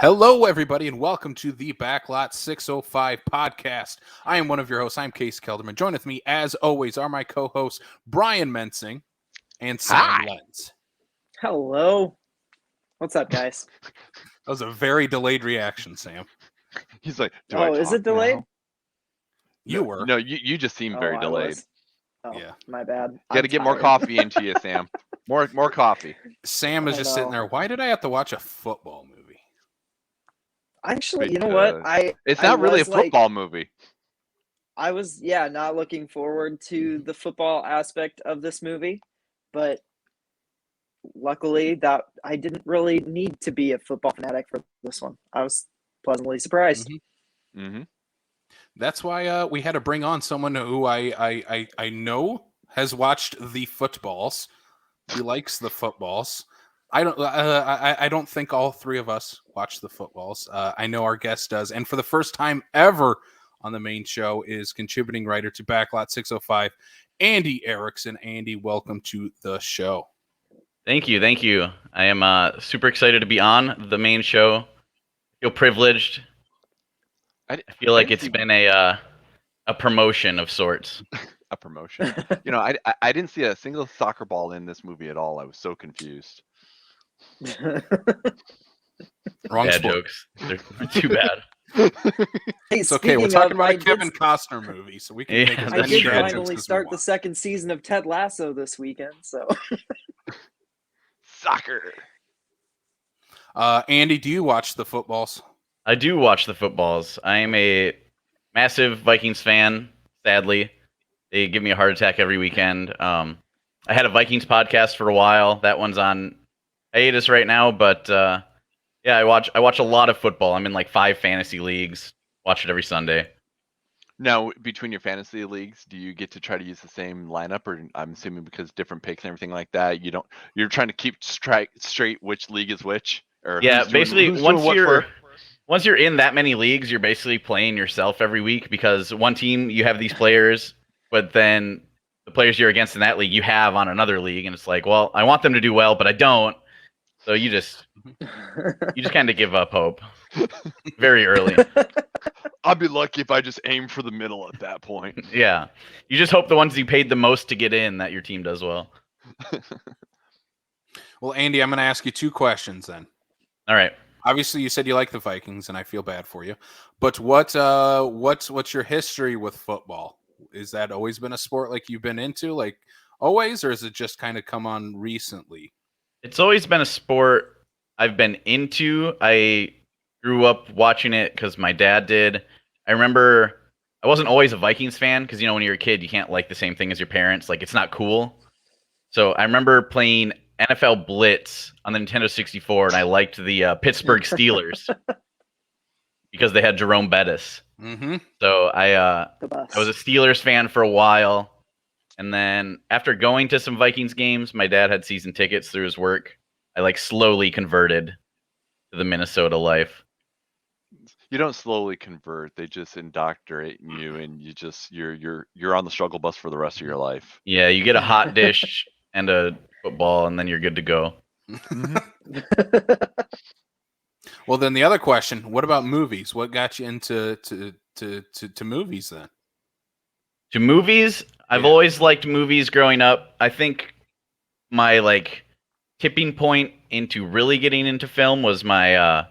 Hello, everybody, and welcome to the Backlot 605 podcast. I am one of your hosts. I'm Case Kelderman. Join with me, as always, are my co-hosts, Brian Mensing and Sam Lenz. Hello. What's up, guys? That was a very delayed reaction, Sam. He's like, is it delayed? Now? You were. No, you just seem very delayed. Yeah. My bad. Got to get more coffee into you, Sam. More coffee. Sam is just sitting there. Why did I have to watch a football movie? Actually, Because you know what? It's not really a football movie. I was, not looking forward to the football aspect of this movie, but luckily that I didn't really need to be a football fanatic for this one. I was pleasantly surprised. Mm-hmm. Mm-hmm. That's why we had to bring on someone who I know has watched the footballs. He likes the footballs. I don't think all three of us watch the footballs. I know our guest does, and for the first time ever on the main show is contributing writer to Backlot 605, Andy Erickson. Andy, welcome to the show. Thank you. I am super excited to be on the main show. I feel privileged. I feel like it's been a promotion of sorts. A promotion. I didn't see a single soccer ball in this movie at all. I was so confused. Wrong bad sport. Jokes. They're too bad. Hey, it's okay. We're talking about a Kevin Costner movie, so we can make as I many did bad finally jokes start the second season of Ted Lasso this weekend, so soccer. Andy, do you watch the footballs? I do watch the footballs. I am a massive Vikings fan. Sadly, they give me a heart attack every weekend. I had a Vikings podcast for a while. That one's on hiatus right now, but I watch a lot of football. I'm in like 5 fantasy leagues. Watch it every Sunday. Now, between your fantasy leagues, do you get to try to use the same lineup, or I'm assuming because different picks and everything like that, you're trying to keep straight which league is which? Or yeah, basically once you're in that many leagues, you're basically playing yourself every week, because one team you have these players, but then the players you're against in that league you have on another league, and it's like, well, I want them to do well, but I don't. So you just kind of give up hope very early. I'd be lucky if I just aim for the middle at that point. Yeah. You just hope the ones you paid the most to get in, that your team does well. Well, Andy, I'm going to ask you 2 questions then. All right. Obviously, you said you like the Vikings, and I feel bad for you. But what's your history with football? Is that always been a sport like you've been into, like always, or is it just kind of come on recently? It's always been a sport I've been into. I grew up watching it because my dad did. I remember I wasn't always a Vikings fan because, when you're a kid, you can't like the same thing as your parents. Like, it's not cool. So I remember playing NFL Blitz on the Nintendo 64, and I liked the Pittsburgh Steelers because they had Jerome Bettis. Mm-hmm. So I was a Steelers fan for a while. And then after going to some Vikings games, my dad had season tickets through his work. I slowly converted to the Minnesota life. You don't slowly convert; they just indoctrinate you, and you're on the struggle bus for the rest of your life. Yeah, you get a hot dish and a football, and then you're good to go. Well, then the other question: what about movies? What got you into to movies then? To movies, I've always liked movies growing up. I think my tipping point into really getting into film was my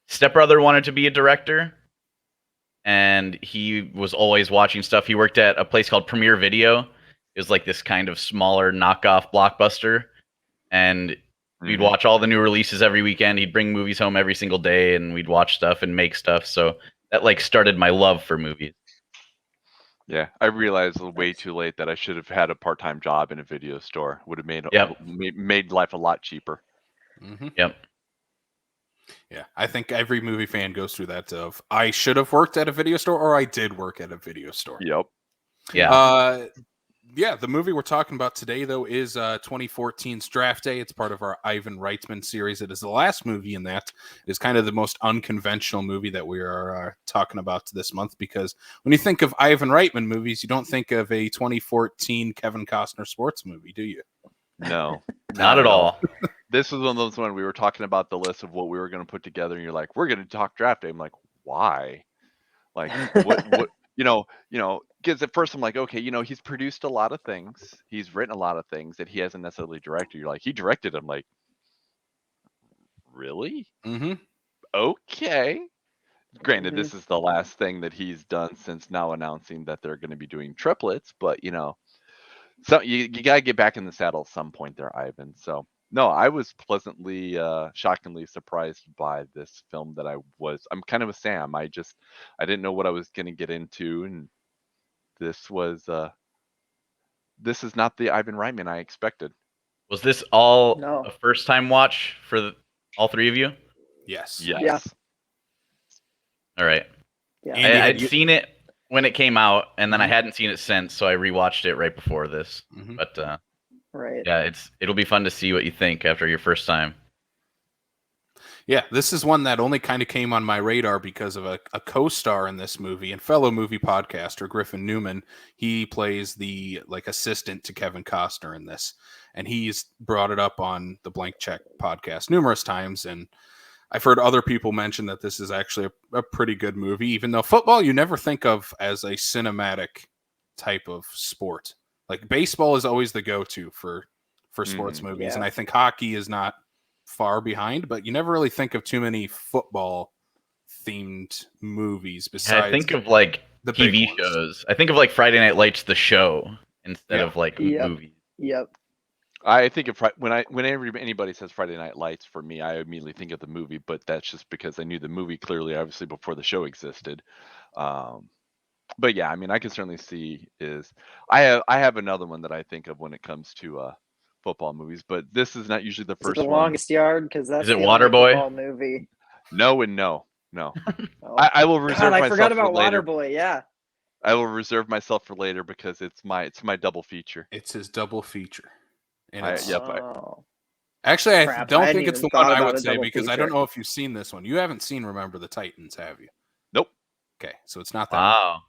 stepbrother wanted to be a director, and he was always watching stuff. He worked at a place called Premiere Video. It was like this kind of smaller knockoff Blockbuster, and we'd watch all the new releases every weekend. He'd bring movies home every single day, and we'd watch stuff and make stuff. So that started my love for movies. Yeah, I realized way too late that I should have had a part-time job in a video store. Would have made life a lot cheaper. Mm-hmm. Yep. Yeah, I think every movie fan goes through that of I should have worked at a video store, or I did work at a video store. Yep. Yeah. Yeah, the movie we're talking about today, though, is 2014's Draft Day. It's part of our Ivan Reitman series. It is the last movie in that. It is kind of the most unconventional movie that we are talking about this month, because when you think of Ivan Reitman movies, you don't think of a 2014 Kevin Costner sports movie, do you? No. Not at all. This was one of those when we were talking about the list of what we were going to put together, and you're like, "We're going to talk draft day." I'm like, "Why? Like, what? Because at first I'm like, okay, he's produced a lot of things, he's written a lot of things that he hasn't necessarily directed. You're like, he directed them. Like, really? Mm-hmm. Okay. Granted, Mhm. this is the last thing that he's done since now announcing that they're going to be doing triplets, but so you got to get back in the saddle at some point there, Ivan. So no, I was pleasantly, shockingly surprised by this film. I'm kind of a Sam. I didn't know what I was going to get into, and this is not the Ivan Reitman I expected. Was this all No. a first time watch for all three of you? Yes. Yes. Yeah. All right. Yeah. Andy, I'd seen it when it came out, and then I Mhm. hadn't seen it since, so I rewatched it right before this. Mhm. But Right. yeah, it'll be fun to see what you think after your first time. Yeah, this is one that only kind of came on my radar because of a co-star in this movie and fellow movie podcaster Griffin Newman. He plays the assistant to Kevin Costner in this, and he's brought it up on the Blank Check podcast numerous times. And I've heard other people mention that this is actually a pretty good movie, even though football you never think of as a cinematic type of sport. Like baseball is always the go-to for sports movies, Yeah. and I think hockey is not far behind, but you never really think of too many football themed movies besides I think of like the big TV ones. shows. I think of like Friday Night Lights, the show, instead Yeah. of like Yep. movies. Yep. I think whenever anybody says Friday Night Lights, for me, I immediately think of the movie, but that's just because I knew the movie clearly, obviously, before the show existed. But yeah, I mean, I can certainly see I have another one that I think of when it comes to football movies, but this is not usually the Is it first The one. Longest Yard? Because that's Is it the only Waterboy? football movie. No and no. Oh. I will reserve God, I myself forgot for about later. Waterboy. Yeah. I will reserve myself for later because it's my double feature. It's his double feature. And Oh. actually, I Crap, I don't hadn't think it's even the one thought I about would a say double because I don't feature. know if you've seen this one. You haven't seen Remember the Titans, have you? Nope. Okay, so it's not that one. Wow.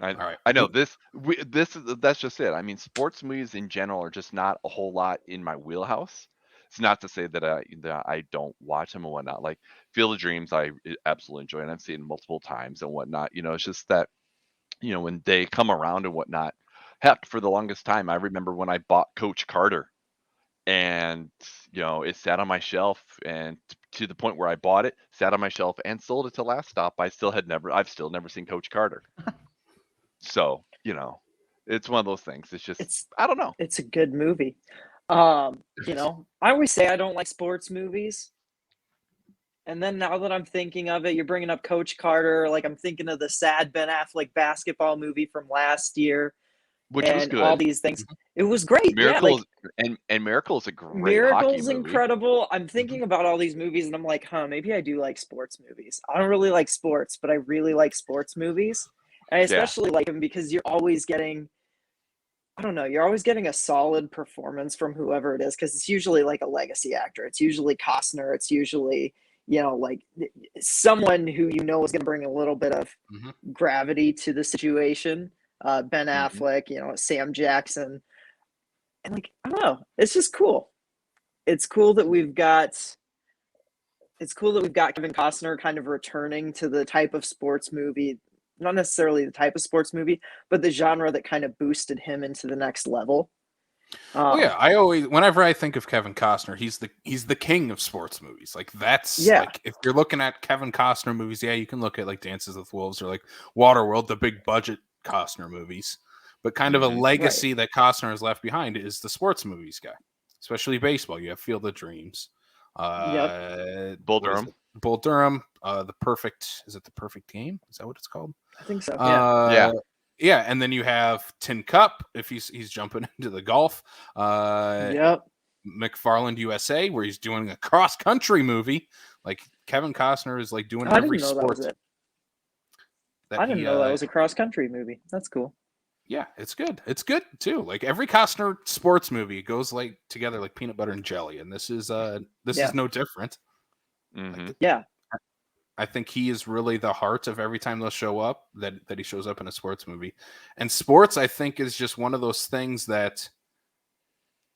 All right. I know that's just it. I mean, sports movies in general are just not a whole lot in my wheelhouse. It's not to say that I don't watch them and whatnot. Like Field of Dreams, I absolutely enjoy, and I've seen it multiple times and whatnot. It's just that when they come around and whatnot. Heck, for the longest time, I remember when I bought Coach Carter, and it sat on my shelf, and to the point where I bought it, sat on my shelf, and sold it to Last Stop. I've still never seen Coach Carter. So, it's one of those things. It's just, I don't know. It's a good movie. I always say I don't like sports movies. And then now that I'm thinking of it, you're bringing up Coach Carter. Like I'm thinking of the sad Ben Affleck basketball movie from last year, Which was and good. all these things. It was great. Miracle Yeah, and Miracle is a great hockey Miracle's movie. incredible. I'm thinking about all these movies, and I'm like, maybe I do like sports movies. I don't really like sports, but I really like sports movies. And I especially like them because you're always getting, I don't know, you're always getting a solid performance from whoever it is, because it's usually like a legacy actor. It's usually Costner. It's usually, like someone who is going to bring a little bit of gravity to the situation. Ben Affleck, Sam Jackson. And like, I don't know, it's just cool. It's cool that we've got Kevin Costner kind of returning to the type of sports movie, not necessarily the type of sports movie, but the genre that kind of boosted him into the next level. Whenever I think of Kevin Costner, he's the king of sports movies. Like that's like if you're looking at Kevin Costner movies, you can look at like Dances with Wolves or like Waterworld, the big budget Costner movies. But kind of a legacy that Costner has left behind is the sports movies guy, especially baseball. You have Field of Dreams, Bull Durham. Bull Durham, the perfect game? Is that what it's called? I think so. Yeah, and then you have Tin Cup if he's jumping into the golf. McFarland USA, where he's doing a cross country movie. Like Kevin Costner is like doing every sport. I didn't know that was a cross country movie. That's cool. Yeah, it's good. It's good too. Like every Costner sports movie goes like together like peanut butter and jelly, and this is no different. I think he is really the heart of every time they'll show up, that he shows up in a sports movie. And sports, I think, is just one of those things that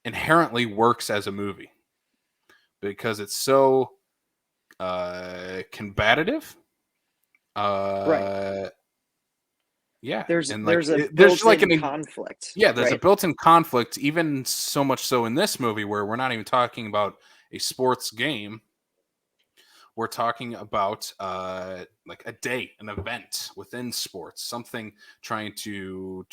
inherently works as a movie. because it's so combative. Right. Yeah, There's and like a there's like built-in an conflict. yeah, there's a right? built-in conflict, even so much so in this movie where we're not even talking about a sports game. We're talking about like a day, an event within sports, something trying to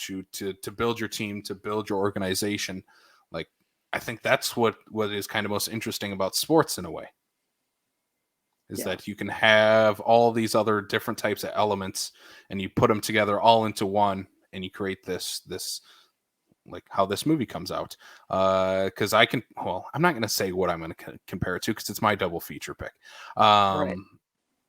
build your team, to build your organization. Like, I think that's what is kind of most interesting about sports in a way, is Yeah. that you can have all these other different types of elements and you put them together all into one, and you create this like how this movie comes out. Because I'm not going to say what I'm going to compare it to because it's my double feature pick. Right.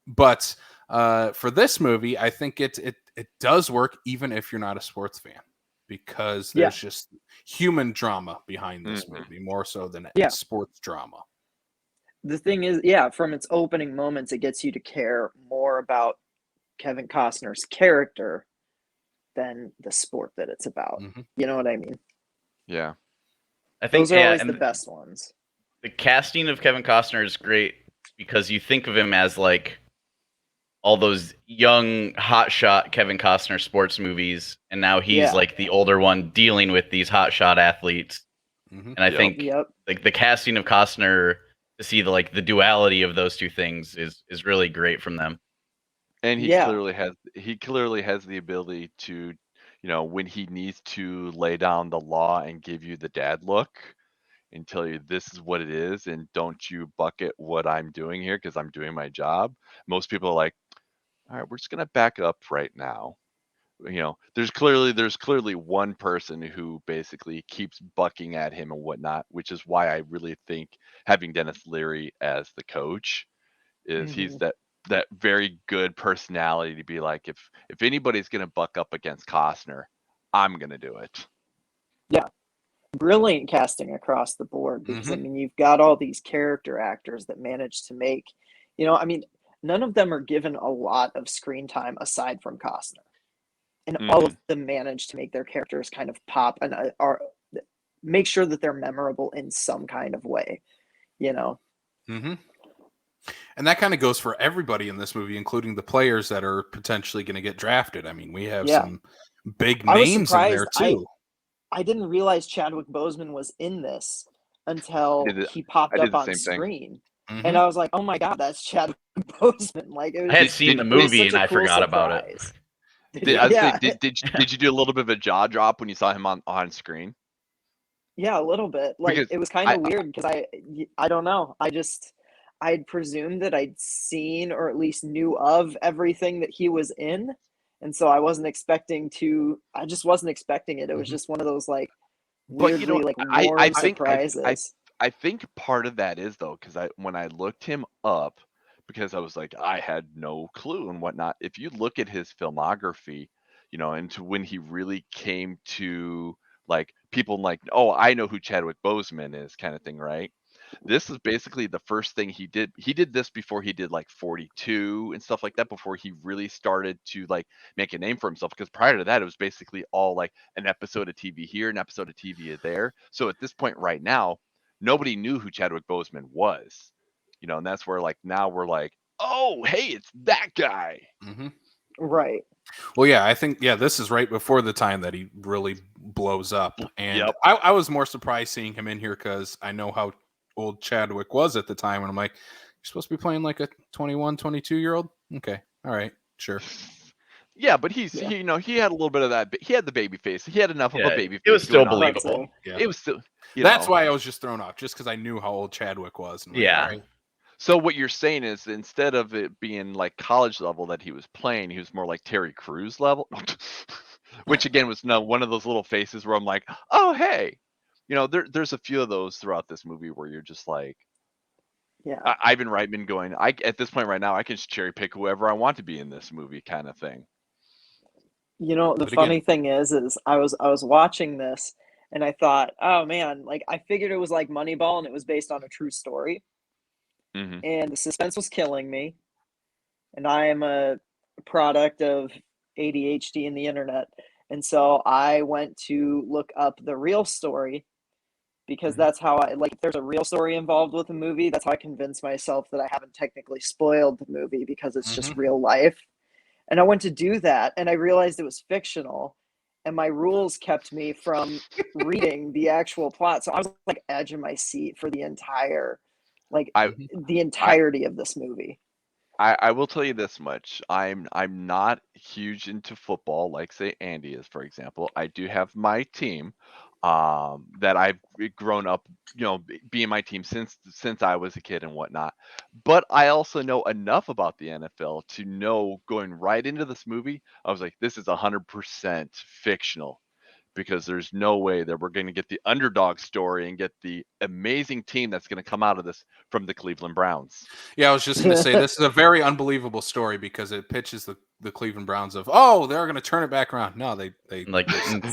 But for this movie, I think it does work even if you're not a sports fan, because Yeah. there's just human drama behind this Mhm. movie more so than Yeah. sports drama. The thing is, from its opening moments, it gets you to care more about Kevin Costner's character than the sport that it's about. Mhm. You know what I mean? Yeah. I think Those are always and the best ones. the casting of Kevin Costner is great because you think of him as like all those young hotshot Kevin Costner sports movies, and now he's Yeah. like the older one dealing with these hotshot athletes. Mhm. And I Yep. think Yep. like the casting of Costner, to see the duality of those two things is really great from them. And he Yeah. clearly has the ability to, when he needs to lay down the law and give you the dad look and tell you this is what it is and don't you bucket what I'm doing here because I'm doing my job. Most people are like, all right, we're just gonna back up right now. There's clearly one person who basically keeps bucking at him and whatnot, which is why I really think having Dennis Leary as the coach is he's Mhm. that very good personality to be like, if anybody's gonna buck up against Costner, I'm gonna do it. Brilliant casting across the board, because I Mhm. mean, you've got all these character actors that manage to make, I mean, none of them are given a lot of screen time aside from Costner, and all Mhm. of them manage to make their characters kind of pop and are make sure that they're memorable in some kind of way. Mhm. And that kind of goes for everybody in this movie, including the players that are potentially going to get drafted. I mean, we have Yeah. some big I was names in there surprised. too. I didn't realize Chadwick Boseman was in this until Did it- he popped I did up the on same thing. screen. And Mhm. I was like, "Oh my god, that's Chadwick Boseman!" Like it I was, had Did- seen did- the it was movie such and a I cool forgot about it. surprise. I was say, Yeah, did you do a little bit of a jaw drop when you saw him on screen? yeah, a little bit. Like Because it was kind I of weird because I don't know. I'd presumed that I'd seen or at least knew of everything that he was in, and so I wasn't expecting to. I just wasn't expecting it. It was Mhm. just one of those like but weirdly like I warm think surprises. I think part of that is though, because when I looked him up, because I was like, I had no clue and whatnot. If you look at his filmography, and to when he really came to like people like, oh, I know who Chadwick Boseman is, kind of thing, right? This is basically the first thing he did. He did this before he did like 42 and stuff like that, before he really started to like make a name for himself. Because prior to that, it was basically all like an episode of TV here, an episode of TV there. So at this point right now, nobody knew who Chadwick Boseman was, and that's where like now we're like, oh, hey, it's that guy. Mhm. Right. Well, yeah, I think this is right before the time that he really blows up, and Yep. I was more surprised seeing him in here because I know how old Chadwick was at the time, and I'm like, you're supposed to be playing like a 21, 22-year-old? Okay, all right, sure. Yeah, but he's Yeah. he had a little bit of that. He had the baby face. He had enough of a Yeah, baby face. it was still going on. I'd believable. say. Yeah, It was still. that's why I was just thrown off, just because I knew how old Chadwick was. And I'm like, Yeah. all right. So what you're saying is instead of it being like college level that he was playing, he was more like Terry Crews level, which again was one of those little faces where I'm like, oh hey, there's a few of those throughout this movie where you're just like Yeah. Ivan Reitman going, I at this point right now I can just cherry pick whoever I want to be in this movie kind of thing. The But funny again, thing is I was watching this and I thought, oh man, like I figured it was like Moneyball and it was based on a true story. Mm-hmm. And the suspense was killing me. And I am a product of ADHD and the internet. And so I went to look up the real story. because that's how I like. If there's a real story involved with a movie, that's how I convince myself that I haven't technically spoiled the movie because it's just real life. And I went to do that, and I realized it was fictional, and my rules kept me from reading the actual plot. So I was like edge of my seat for the entire, like the entirety of this movie. I will tell you this much. I'm not huge into football like say Andy is, for example. I do have my team that I've grown up, being my team since I was a kid and whatnot. But I also know enough about the NFL to know going right into this movie, I was like, this is 100% fictional. Because there's no way that we're going to get the underdog story and get the amazing team that's going to come out of this from the Cleveland Browns. Yeah, I was just going to say this is a very unbelievable story because it pitches the Cleveland Browns of, oh, they're going to turn it back around. No, they Like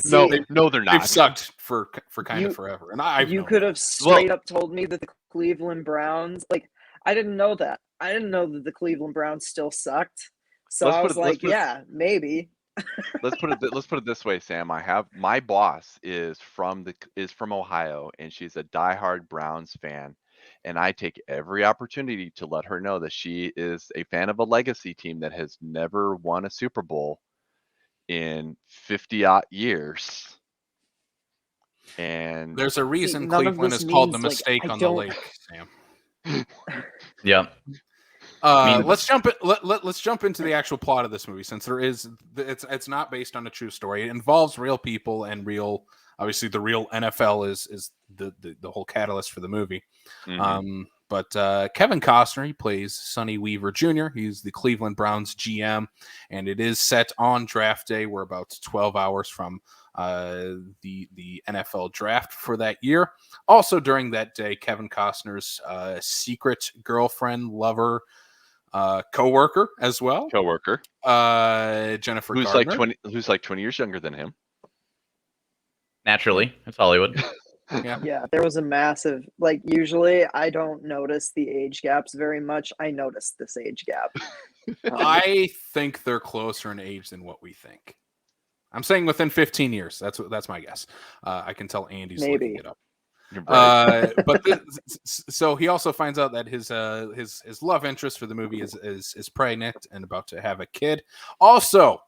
no, they're not. They've sucked for kind of forever. And you could have straight up told me that the Cleveland Browns, like, I didn't know that. I didn't know that the Cleveland Browns still sucked. So I was like, yeah, maybe. Let's put it this way, Sam. I have my boss is from Ohio, and she's a diehard Browns fan, and I take every opportunity to let her know that she is a fan of a legacy team that has never won a Super Bowl in 50-odd years. And there's a reason Cleveland is called the mistake on the lake, Sam. Yeah. Let's jump into the actual plot of this movie, since it's not based on a true story. It involves real people and obviously the real NFL is the whole catalyst for the movie. But Kevin Costner, he plays Sonny Weaver Jr. He's the Cleveland Browns GM, and it is set on draft day. We're about 12 hours from the NFL draft for that year. Also during that day, Kevin Costner's secret girlfriend, lover, co-worker as well. Jennifer who's Gardner. who's like 20 years younger than him. Naturally, it's Hollywood. Yeah, there was a massive, like, usually I don't notice the age gaps very much. I noticed this age gap. I think they're closer in age than what we think. I'm saying within 15 years. That's my guess. I can tell Andy's looking it up. Right. So he also finds out that his love interest for the movie is pregnant and about to have a kid. Also,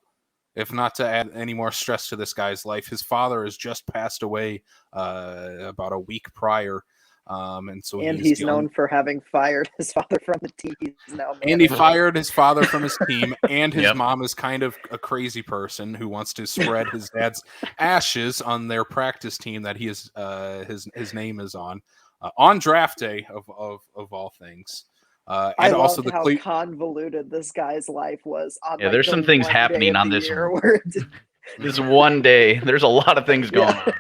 if not to add any more stress to this guy's life, his father has just passed away about a week prior. And he's known for having fired his father from the team. He's now Andy fired his father from his team, and his mom is kind of a crazy person who wants to spread his dad's ashes on their practice team that he is his name is on draft day of all things. I also how convoluted this guy's life was. There's some things happening on this. This one day, there's a lot of things going on.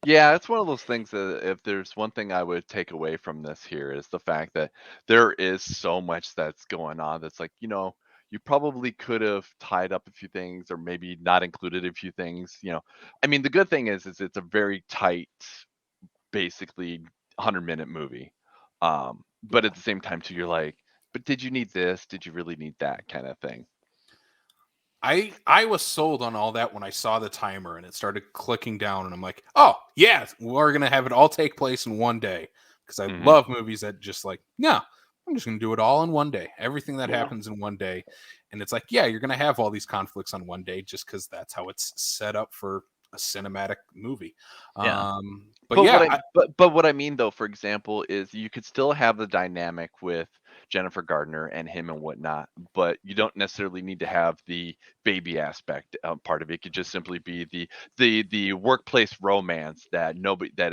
Yeah, it's one of those things that if there's one thing I would take away from this here is the fact that there is so much that's going on that's like, you probably could have tied up a few things or maybe not included a few things, I mean, the good thing is it's a very tight, basically 100-minute movie. But at the same time too, you're like, but did you need this? Did you really need that kind of thing? I was sold on all that when I saw the timer and it started clicking down, and I'm like, oh yeah, we're gonna have it all take place in one day, because I love movies that just like, yeah, I'm just gonna do it all in one day, everything that happens in one day. And it's like, yeah, you're gonna have all these conflicts on one day just because that's how it's set up for a cinematic movie. But what I mean though, for example, is you could still have the dynamic with Jennifer Gardner and him and whatnot, but you don't necessarily need to have the baby aspect part of it. It could just simply be the workplace romance that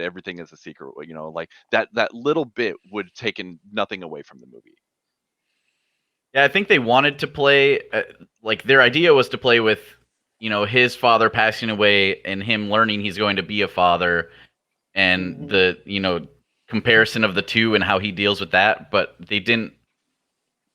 everything is a secret. Like that little bit would have taken nothing away from the movie. Yeah, I think they wanted to play like their idea was to play with his father passing away and him learning he's going to be a father, and the comparison of the two and how he deals with that, but they didn't,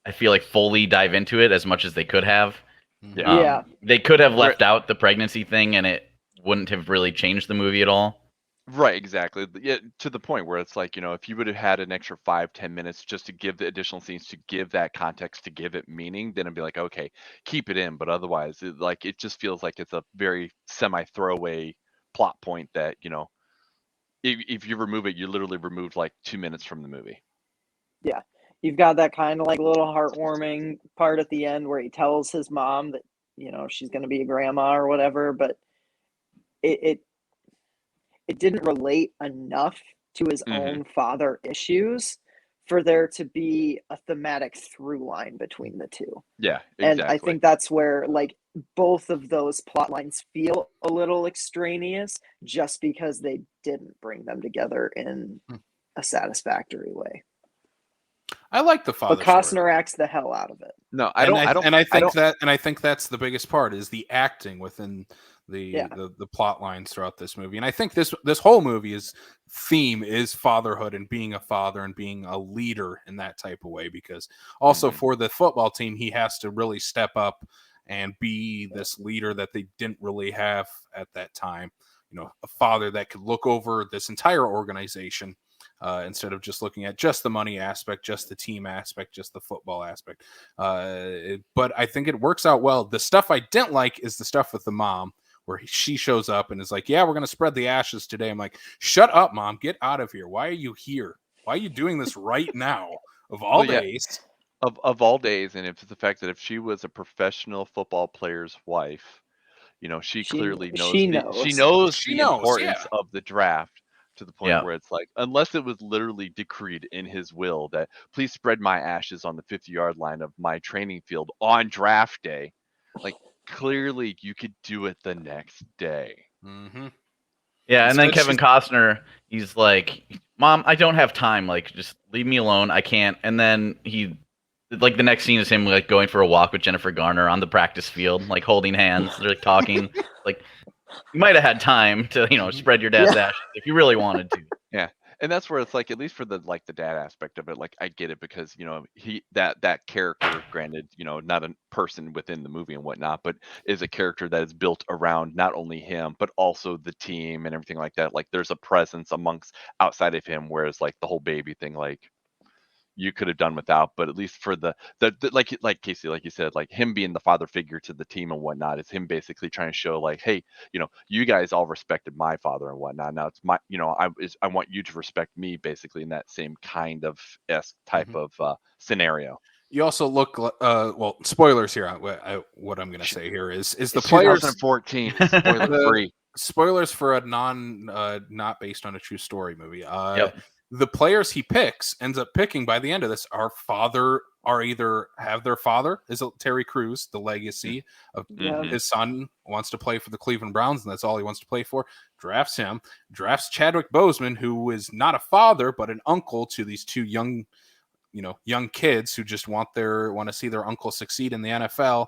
I feel like, fully dive into it as much as they could have. They could have left out the pregnancy thing and it wouldn't have really changed the movie at all. Right, exactly. Yeah, to the point where it's like, if you would have had an extra 5-10 minutes just to give the additional scenes, to give that context, to give it meaning, then it'd be like, okay, keep it in. But otherwise, it just feels like it's a very semi-throwaway plot point that, if you remove it, you literally removed like 2 minutes from the movie. Yeah. You've got that kind of like little heartwarming part at the end where he tells his mom that, she's going to be a grandma or whatever, but it didn't relate enough to his own father issues for there to be a thematic through line between the two. Yeah, And exactly. I think that's where like both of those plot lines feel a little extraneous just because they didn't bring them together in a satisfactory way. I like the father But Costner story. acts the hell out of it. No, I don't. And I think that's the biggest part is the acting within the plot lines throughout this movie. And I think this whole movie's theme is fatherhood and being a father and being a leader in that type of way. Because also for the football team, he has to really step up and be this leader that they didn't really have at that time. A father that could look over this entire organization. Instead of just looking at just the money aspect, just the team aspect, just the football aspect. But I think it works out well. The stuff I didn't like is the stuff with the mom, where she shows up and is like, yeah, we're going to spread the ashes today. I'm like, shut up, Mom. Get out of here. Why are you here? Why are you doing this right now? Of all days. Of all days, and it's the fact that if she was a professional football player's wife, she clearly knows. She knows the importance of the draft. To the point where it's like, unless it was literally decreed in his will that please spread my ashes on the 50-yard line of my training field on draft day, like clearly you could do it the next day. Yeah, and then Kevin Costner, he's like, Mom, I don't have time. Like, just leave me alone. I can't. And then the next scene is him like going for a walk with Jennifer Garner on the practice field, like holding hands, they're like talking. Like, you might have had time to, spread your dad's ashes if you really wanted to. Yeah. And that's where it's like, at least for the dad aspect of it, like I get it because, he that character, granted, not a person within the movie and whatnot, but is a character that is built around not only him, but also the team and everything like that. Like there's a presence amongst outside of him, whereas like the whole baby thing, like you could have done without, but at least for the like Casey, like you said, like him being the father figure to the team and whatnot, is him basically trying to show like, hey, you guys all respected my father and whatnot. Now it's my, I want you to respect me, basically in that same kind of type of scenario. You also look, well, spoilers here. What I'm going to say here is the players 2014 spoiler free. Spoilers for a not based on a true story movie. The players he picks ends up picking by the end of this are either have their father is Terry Crews, the legacy of his son wants to play for the Cleveland Browns, and that's all he wants to play for. Drafts him, drafts Chadwick Boseman, who is not a father but an uncle to these two young kids who just want to see their uncle succeed in the NFL.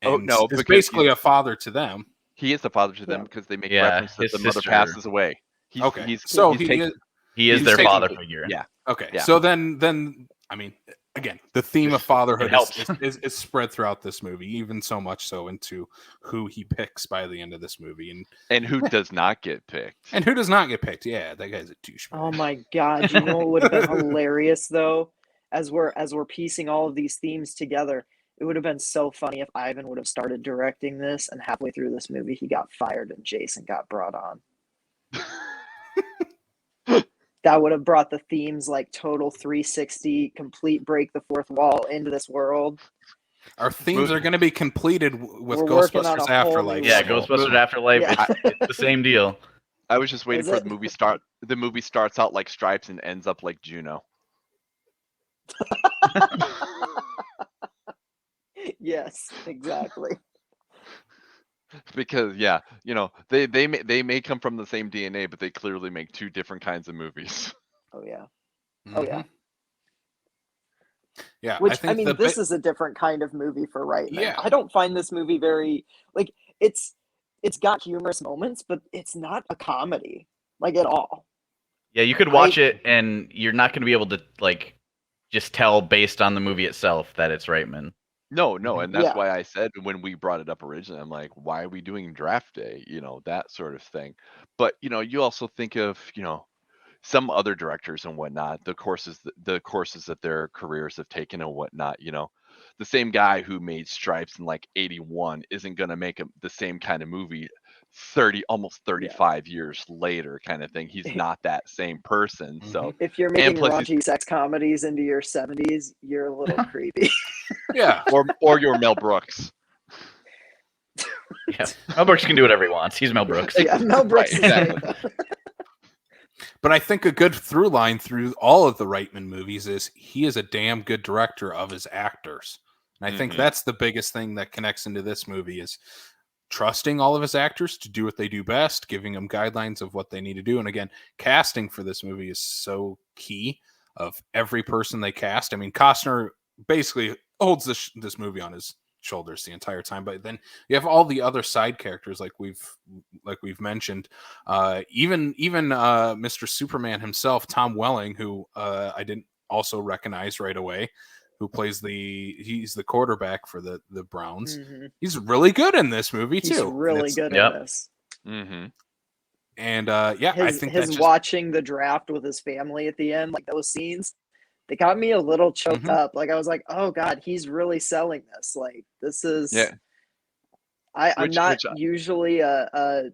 And is basically a father to them. He is the father to them because they make reference that the mother passes away. He is their father figure. Yeah. Okay. Yeah. So then, I mean, again, the theme of fatherhood is spread throughout this movie, even so much so into who he picks by the end of this movie, and who does not get picked. And who does not get picked? Yeah, that guy's a douchebag. Oh my God! You know what would have been hilarious though, as we're piecing all of these themes together. It would have been so funny if Ivan would have started directing this, and halfway through this movie, he got fired and Jason got brought on. That would have brought the themes like total 360, complete break the fourth wall into this world. Our themes are going to be completed with Ghostbusters Afterlife. Yeah, Ghostbusters Afterlife. Yeah. It's the same deal. I was just waiting for the movie start. The movie starts out like Stripes and ends up like Juno. Yes, exactly. Because they may come from the same DNA, but they clearly make two different kinds of movies. Oh yeah. Oh yeah. Yeah. Which I mean, this is a different kind of movie for Reitman. Yeah. I don't find this movie very it's got humorous moments, but it's not a comedy at all. Yeah, you could watch it and you're not going to be able to just tell based on the movie itself that it's Reitman. No, and that's why I said when we brought it up originally, I'm like, why are we doing draft day? That sort of thing. But you also think of some other directors and whatnot, the courses that their careers have taken and whatnot. The same guy who made Stripes in 81 isn't gonna make the same kind of movie almost 35 years later kind of thing. He's not that same person. So if you're making raunchy sex comedies into your 70s, you're a little creepy. Yeah. Or your Mel Brooks. Yeah, Mel Brooks can do whatever he wants. He's Mel Brooks. Yeah, Mel Brooks is exactly. great. But I think a good through line through all of the Reitman movies is he is a damn good director of his actors. And I think that's the biggest thing that connects into this movie is trusting all of his actors to do what they do best, giving them guidelines of what they need to do. And again, casting for this movie is so key of every person they cast. I mean, Costner basically holds this movie on his shoulders the entire time, but then you have all the other side characters like we've mentioned, even Mr. Superman himself, Tom Welling, who I didn't also recognize right away, who plays he's the quarterback for the Browns. He's really good in this movie too. He's really good in this. And I think his watching the draft with his family at the end, like those scenes, they got me a little choked up. Like I was like, oh God, he's really selling this. Like this is I'm not usually a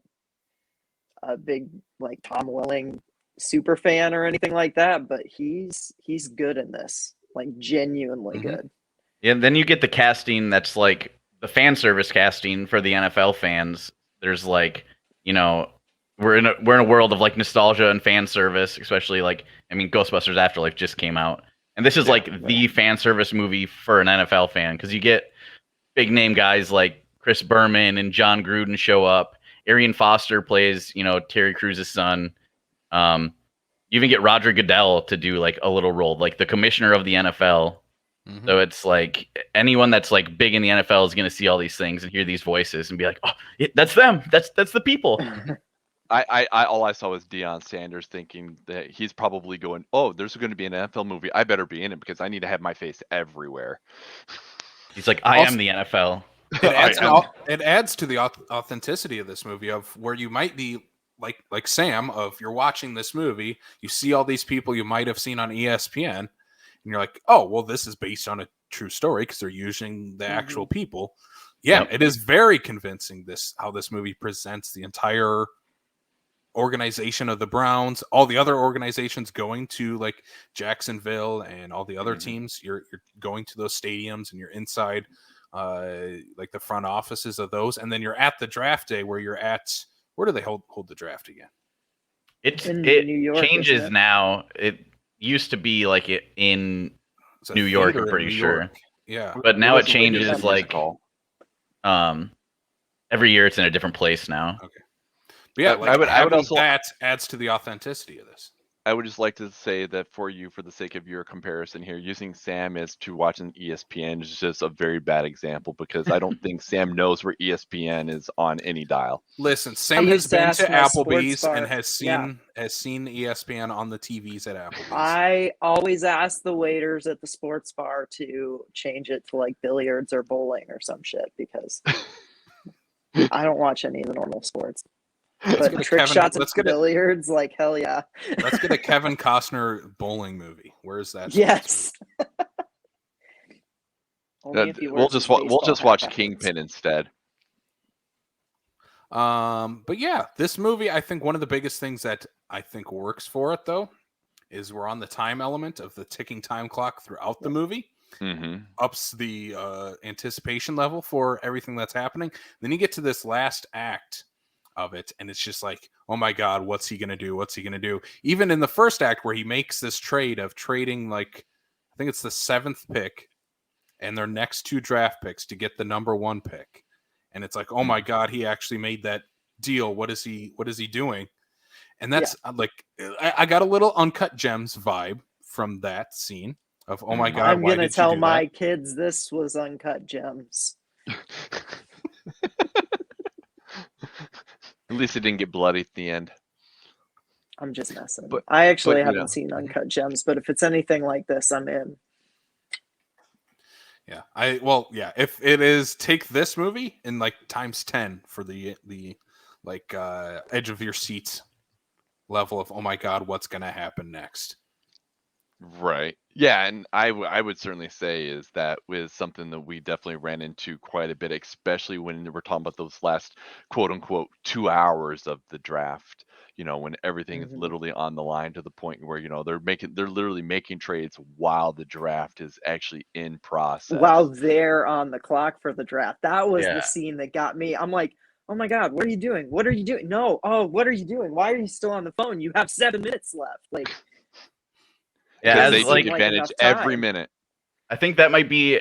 big like Tom Welling super fan or anything like that, but he's good in this. Like genuinely good. Yeah, and then you get the casting that's like the fan service casting for the NFL fans. There's like, you know, we're in a world of like nostalgia and fan service, especially like, I mean, Ghostbusters Afterlife just came out, and this is the fan service movie for an NFL fan because you get big name guys like Chris Berman and John Gruden show up. Arian Foster plays, you know, Terry Crews' son. You even get Roger Goodell to do like a little role, like the commissioner of the NFL. So it's like anyone that's like big in the NFL is going to see all these things and hear these voices and be like, oh, that's them. That's the people. I all I saw was Deion Sanders thinking that he's probably going, oh, there's going to be an NFL movie. I better be in it because I need to have my face everywhere. He's like, I am the NFL. It adds to the authenticity of this movie of where you might be like Sam of you're watching this movie, you see all these people you might have seen on ESPN, and you're like, oh, well, this is based on a true story because they're using the actual people. Yeah, it is very convincing how this movie presents the entire organization of the Browns, all the other organizations going to like Jacksonville and all the other teams. You're going to those stadiums and you're inside like the front offices of those, and then you're at the draft day where you're at. Where do they hold the draft again? It New York, changes now. It used to be like in New York, I'm pretty sure. Yeah, but now it changes like every year. It's in a different place now. Okay. But yeah, like, I would also that adds to the authenticity of this. I would just like to say that for the sake of your comparison here, using Sam as to watching ESPN is just a very bad example because I don't think Sam knows where ESPN is on any dial. Listen, Sam has been to Applebee's and has seen ESPN on the TVs at Applebee's. I always ask the waiters at the sports bar to change it to like billiards or bowling or some shit because I don't watch any of the normal sports. But trick shots and billiards, like hell yeah. Let's get a Kevin Costner bowling movie. Where is that? Yes. We'll just watch Kingpin instead. But yeah, this movie, I think one of the biggest things that I think works for it though is we're on the time element of the ticking time clock throughout the movie. Ups the anticipation level for everything that's happening. Then you get to this last act of it, and it's just like, oh my God, what's he gonna do? What's he gonna do? Even in the first act where he makes this trade of trading, like, I think it's the 7th pick and their next 2 draft picks to get the number 1 pick. And it's like, oh my God, he actually made that deal. What is he doing? And that's like, I got a little Uncut Gems vibe from that scene of, oh my God, I'm going to tell my kids this was Uncut Gems. At least it didn't get bloody at the end. I'm just messing. But I actually haven't seen Uncut Gems, but if it's anything like this, I'm in. Yeah, if it is, take this movie and like times 10 for the like edge of your seat level of, oh my God, what's gonna happen next? Right. Yeah, and I would certainly say is that was something that we definitely ran into quite a bit, especially when we're talking about those last quote unquote 2 hours of the draft. When everything is Mhm. literally on the line to the point where they're literally making trades while the draft is actually in process. While they're on the clock for the draft. That was the Yeah. scene that got me. I'm like, oh my God, what are you doing? What are you doing? No, oh, what are you doing? Why are you still on the phone? You have 7 minutes left. Like, Yeah, Because doesn't they as seem take like like advantage enough every time. minute. I think that might be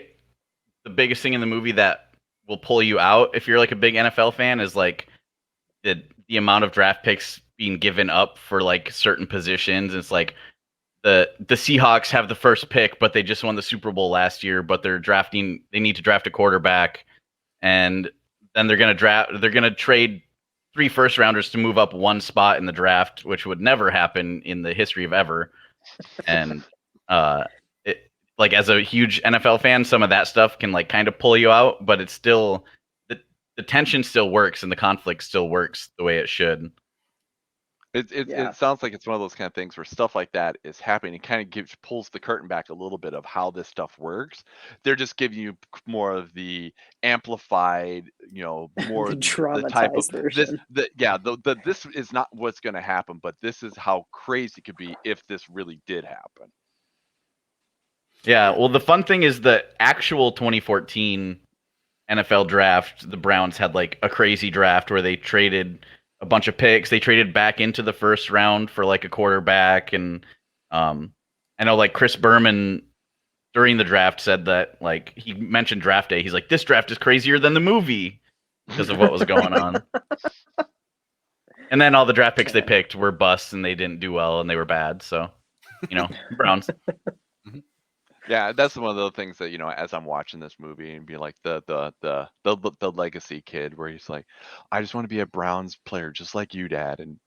the biggest thing in the movie that will pull you out if you're like a big NFL fan is like the amount of draft picks being given up for like certain positions. It's like the Seahawks have the first pick, but they just won the Super Bowl last year, but they need to draft a quarterback, and then they're gonna trade 3 first rounders to move up one spot in the draft, which would never happen in the history of ever. And it, like as a huge NFL fan, some of that stuff can like kind of pull you out, but it's still the tension still works and the conflict still works the way it should. Yeah. It sounds like it's one of those kind of things where stuff like that is happening. It kind of pulls the curtain back a little bit of how this stuff works. They're just giving you more of the amplified, more The the type of traumatized version. this is not what's going to happen, but this is how crazy it could be if this really did happen. Yeah, well, the fun thing is the actual 2014 NFL draft, the Browns had like a crazy draft where they traded a bunch of picks. They traded back into the first round for like a quarterback, and I know like Chris Berman during the draft said that like he mentioned draft day. He's like, this draft is crazier than the movie because of what was going on. And then all the draft picks they picked were busts and they didn't do well and they were bad. So, Browns. Yeah, that's one of the things that as I'm watching this movie and be like the legacy kid where he's like, I just want to be a Browns player just like you, Dad. And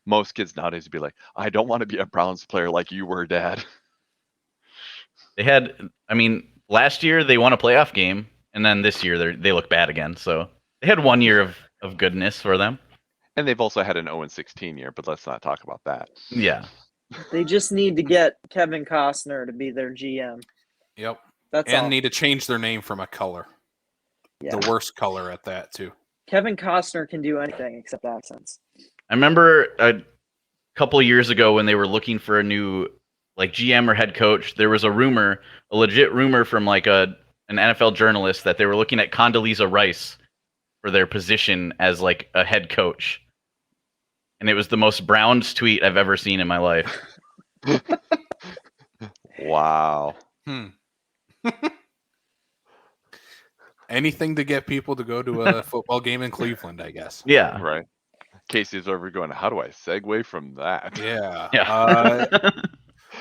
most kids nowadays would be like, I don't want to be a Browns player like you were, Dad. Last year they won a playoff game, and then this year they look bad again. So they had 1 year of goodness for them. And they've also had an 0-16 year, but let's not talk about that. Yeah. They just need to get Kevin Costner to be their GM. Yep. That's and all. need to change their name from a color. Yeah. The worst color at that, too. Kevin Costner can do anything except accents. I remember a couple years ago when they were looking for a new like GM or head coach, there was a legit rumor from like an NFL journalist that they were looking at Condoleezza Rice for their position as like a head coach. And it was the most Browns tweet I've ever seen in my life. Wow. Anything to get people to go to a football game in Cleveland, I guess. Yeah. Right. Casey's over going, how do I segue from that? Yeah.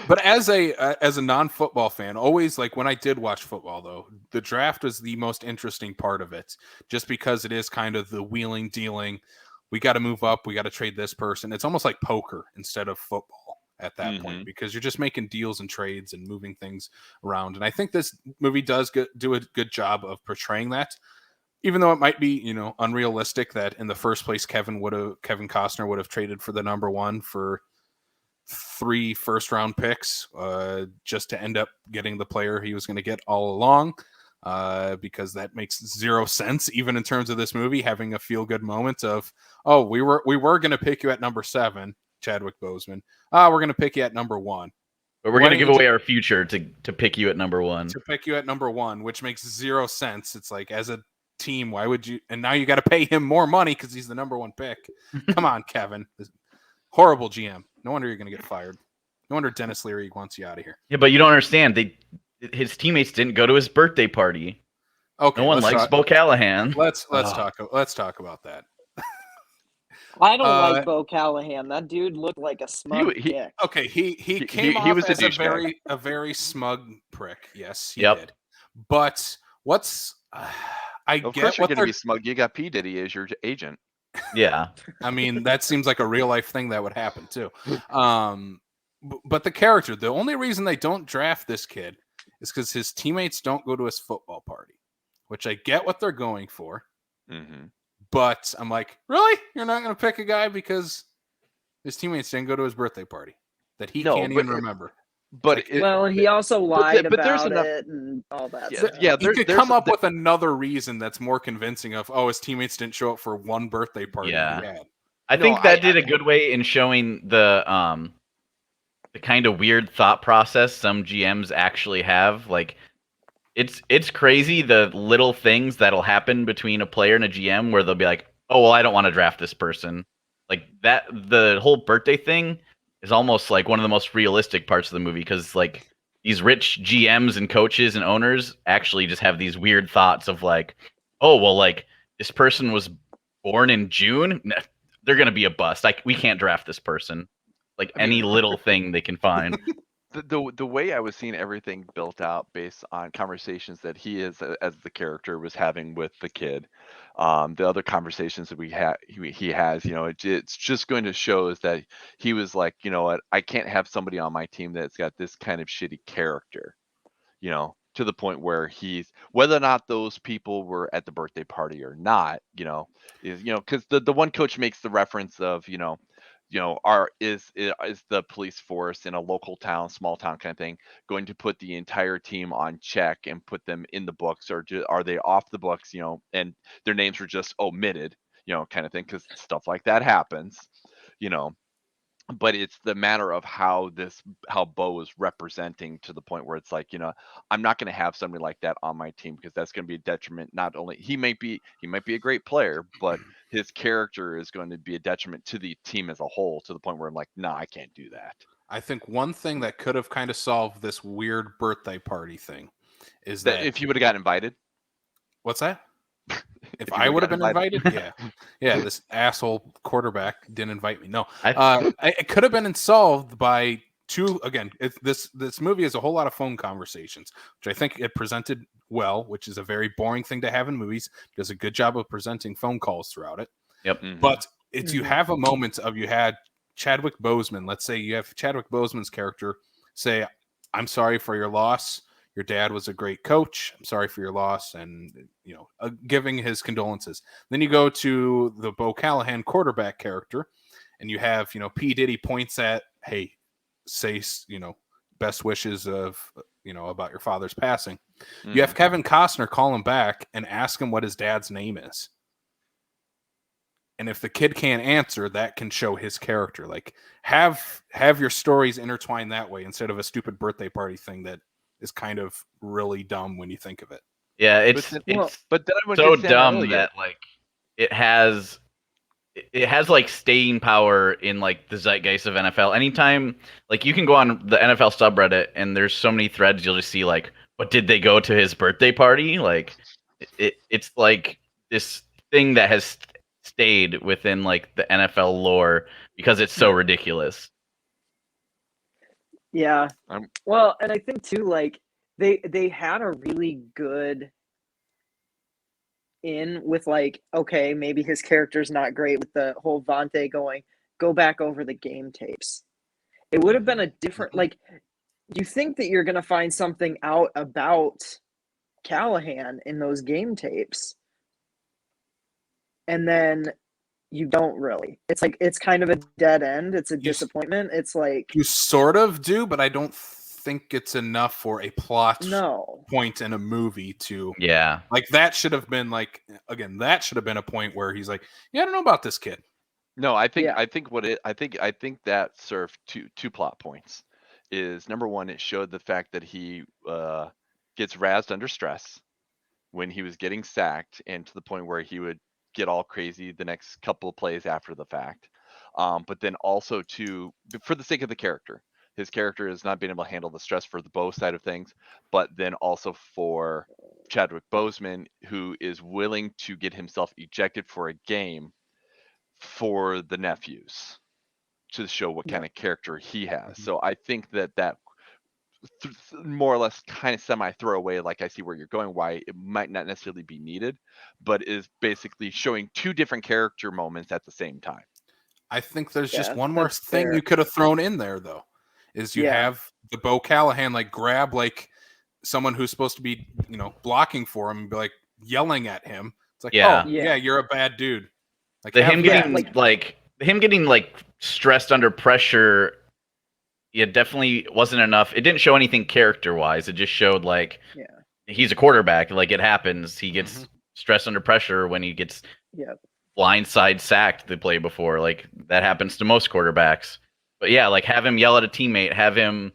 But as a non-football fan, always like when I did watch football, though, the draft was the most interesting part of it, just because it is kind of the wheeling, dealing. We got to move up. We got to trade this person. It's almost like poker instead of football at that point, because you're just making deals and trades and moving things around. And I think this movie does do a good job of portraying that, even though it might be, unrealistic that in the first place, Kevin Costner would have traded for the number 1 for 3 first-round picks just to end up getting the player he was going to get all along, because that makes zero sense, even in terms of this movie having a feel-good moment of, oh, we were going to pick you at number 7, Chadwick Boseman. We're going to pick you at number 1. But we're going to give away our future to pick you at number 1. To pick you at number 1, which makes zero sense. It's like, as a team, why would you? And now you got to pay him more money because he's the number 1 pick. Come on, Kevin. Horrible GM. No wonder you're going to get fired. No wonder Dennis Leary wants you out of here. Yeah, but you don't understand. His teammates didn't go to his birthday party. Okay, no one likes Bo Callahan. Let's talk about that. I don't like Bo Callahan. That dude looked like a smug dick. Okay, he came off was as a very smug prick. Yes, he did. But what's I of get course you're what going to be smug. You got P. Diddy as your agent. Yeah. I mean, that seems like a real life thing that would happen too. But the character, the only reason they don't draft this kid is because his teammates don't go to his football party, which I get what they're going for. But I'm like, really? You're not going to pick a guy because his teammates didn't go to his birthday party that he can't even remember? But like, Well, he also lied but there's about enough. it and all that Yeah, stuff. yeah. you could come up with another reason that's more convincing of, oh, his teammates didn't show up for one birthday party he had. I No, think that did a good way in showing the kind of weird thought process some GMs actually have. Like it's crazy the little things that'll happen between a player and a GM where they'll be like, "Oh, well, I don't want to draft this person." Like that the whole birthday thing is almost like one of the most realistic parts of the movie because like these rich GMs and coaches and owners actually just have these weird thoughts of like, "Oh, well, like this person was born in June, they're going to be a bust. Like we can't draft this person." Like I mean, any little thing they can find. the way I was seeing everything built out based on conversations that he is as the character was having with the kid, the other conversations that he has, it's just going to show is that he was like, you know what, I can't have somebody on my team that's got this kind of shitty character, to the point where he's whether or not those people were at the birthday party or not, is because the one coach makes the reference of is the police force in a local town, small town kind of thing, going to put the entire team on check and put them in the books, or are they off the books, and their names were just omitted, kind of thing, because stuff like that happens, you know. But it's the matter of how Bo is representing to the point where it's like, I'm not going to have somebody like that on my team because that's going to be a detriment. Not only he might be a great player, but his character is going to be a detriment to the team as a whole, to the point where I'm like, nah, I can't do that. I think one thing that could have kind of solved this weird birthday party thing is That if you would have got invited. What's that? If you I would have been invited? invited, yeah. This asshole quarterback didn't invite me. No, it could have been solved by two. Again, this movie has a whole lot of phone conversations, which I think it presented well. Which is a very boring thing to have in movies. Does a good job of presenting phone calls throughout it. Yep. Mm-hmm. But it's you have a moment of you had Chadwick Boseman. Let's say you have Chadwick Boseman's character say, "I'm sorry for your loss. Your dad was a great coach. I'm sorry for your loss," and giving his condolences. Then you go to the Bo Callahan quarterback character, and you have P Diddy points at, "Hey, say best wishes of about your father's passing." Mm-hmm. You have Kevin Costner call him back and ask him what his dad's name is. And if the kid can't answer, that can show his character. Like have your stories intertwined that way instead of a stupid birthday party thing that is kind of really dumb when you think of it. Yeah, it's so dumb that like it has like staying power in like the zeitgeist of NFL. Anytime like you can go on the NFL subreddit and there's so many threads, you'll just see like, what did they go to his birthday party? Like it's like this thing that has stayed within like the NFL lore because it's so ridiculous. Yeah. Well, and I think too, like they had a really good in with like, okay, maybe his character's not great with the whole Vontae going, go back over the game tapes. It would have been a different, like, you think that you're going to find something out about Callahan in those game tapes. And then you don't really. It's like, it's kind of a dead end. It's a disappointment. It's like. You sort of do, but I don't think it's enough for a plot point in a movie to. Yeah. Like that should have been like, again, that should have been a point where he's like, yeah, I don't know about this kid. No, I think that served two plot points. Is number one, it showed the fact that he gets razzed under stress when he was getting sacked, and to the point where he would get all crazy the next couple of plays after the fact. But then also for the sake of the character, his character has not been able to handle the stress for the Bo side of things, but then also for Chadwick Boseman, who is willing to get himself ejected for a game for the nephews to show what kind of character he has. So I think that more or less kind of semi throwaway, like I see where you're going, why it might not necessarily be needed, but is basically showing two different character moments at the same time. I think there's just one more thing you could have thrown in there, though, is you have the Bo Callahan like grab like someone who's supposed to be blocking for him and be like yelling at him. It's like, yeah, you're a bad dude. Like him getting stressed under pressure it definitely wasn't enough. It didn't show anything character-wise. It just showed like Yeah. he's a quarterback. Like it happens. He gets Mhm. stressed under pressure when he gets Yeah. blindside sacked the play before. Like that happens to most quarterbacks. But yeah, like have him yell at a teammate, have him,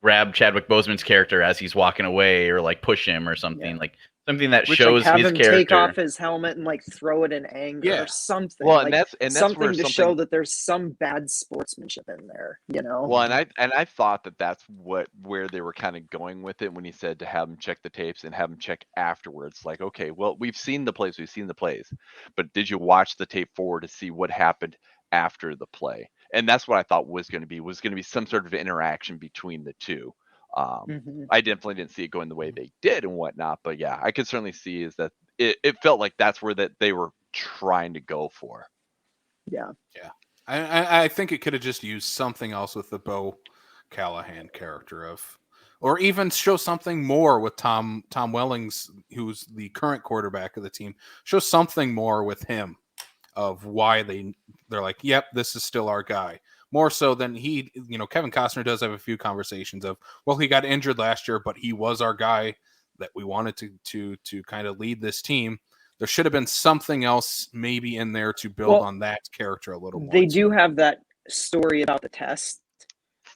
grab Chadwick Boseman's character as he's walking away, or like push him or something. Yeah. Like something that Which, shows Have his him character. take off his helmet and like throw it in anger Yeah. or something. Well, like and that's something where to show that there's some bad sportsmanship in there, Well, and I thought that that's where they were kind of going with it when he said to have him check the tapes and have him check afterwards. Like, okay, well, we've seen the plays, but did you watch the tape forward to see what happened after the play? And that's what I thought was going to be some sort of interaction between the two. Mhm. I definitely didn't see it going the way they did and whatnot, but yeah, I could certainly see is that it felt like that's where that they were trying to go for. Yeah. I think it could have just used something else with the Bo Callahan character or even show something more with Tom Wellings, who's the current quarterback of the team. Show something more with him of why they're like, yep, this is still our guy. More so than Kevin Costner does have a few conversations of, well, he got injured last year, but he was our guy that we wanted to kind of lead this team. There should have been something else maybe in there to build on that character a little more. They do have that story about the test.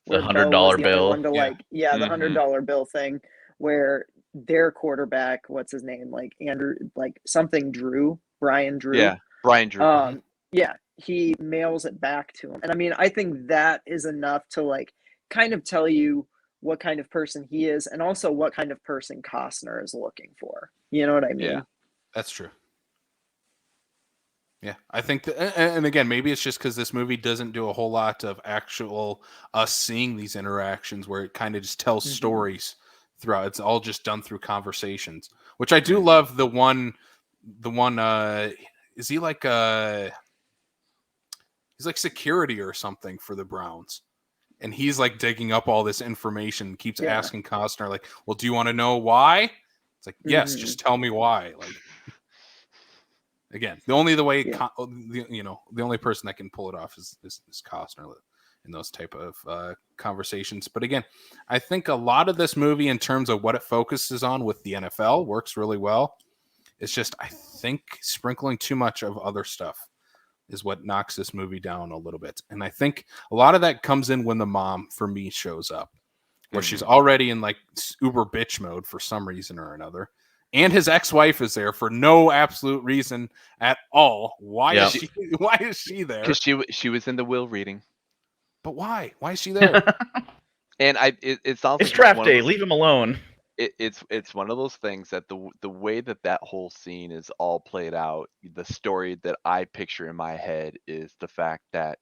The where Bo was $100 the only bill. one to the Mhm. $100 bill thing, where their quarterback, what's his name, like Andrew, like something Drew, Brian Drew. Yeah, Brian Drew. Yeah, he mails it back to him, and I mean, I think that is enough to like kind of tell you what kind of person he is, and also what kind of person Costner is looking for. You know what I mean? Yeah. That's true. Yeah, I think and again, maybe it's just because this movie doesn't do a whole lot of actual us seeing these interactions where it kind of just tells stories throughout. It's all just done through conversations, which I do love. The one, is he like he's like security or something for the Browns, and he's like digging up all this information, keeps asking Costner like, well, do you want to know why? It's like, yes, just tell me why. Like, again, the only person that can pull it off is Costner in those type of conversations. But again, I think a lot of this movie, in terms of what it focuses on with the NFL, works really well. It's just, I think, sprinkling too much of other stuff is what knocks this movie down a little bit. And I think a lot of that comes in when the mom, for me, shows up, where she's already in like uber bitch mode for some reason or another. And his ex-wife is there for no absolute reason at all. Why is she there? Because she was in the will reading. But why? Why is she there? And it's also It's draft day. Leave him alone. It's one of those things that the way that whole scene is all played out, the story that I picture in my head is the fact that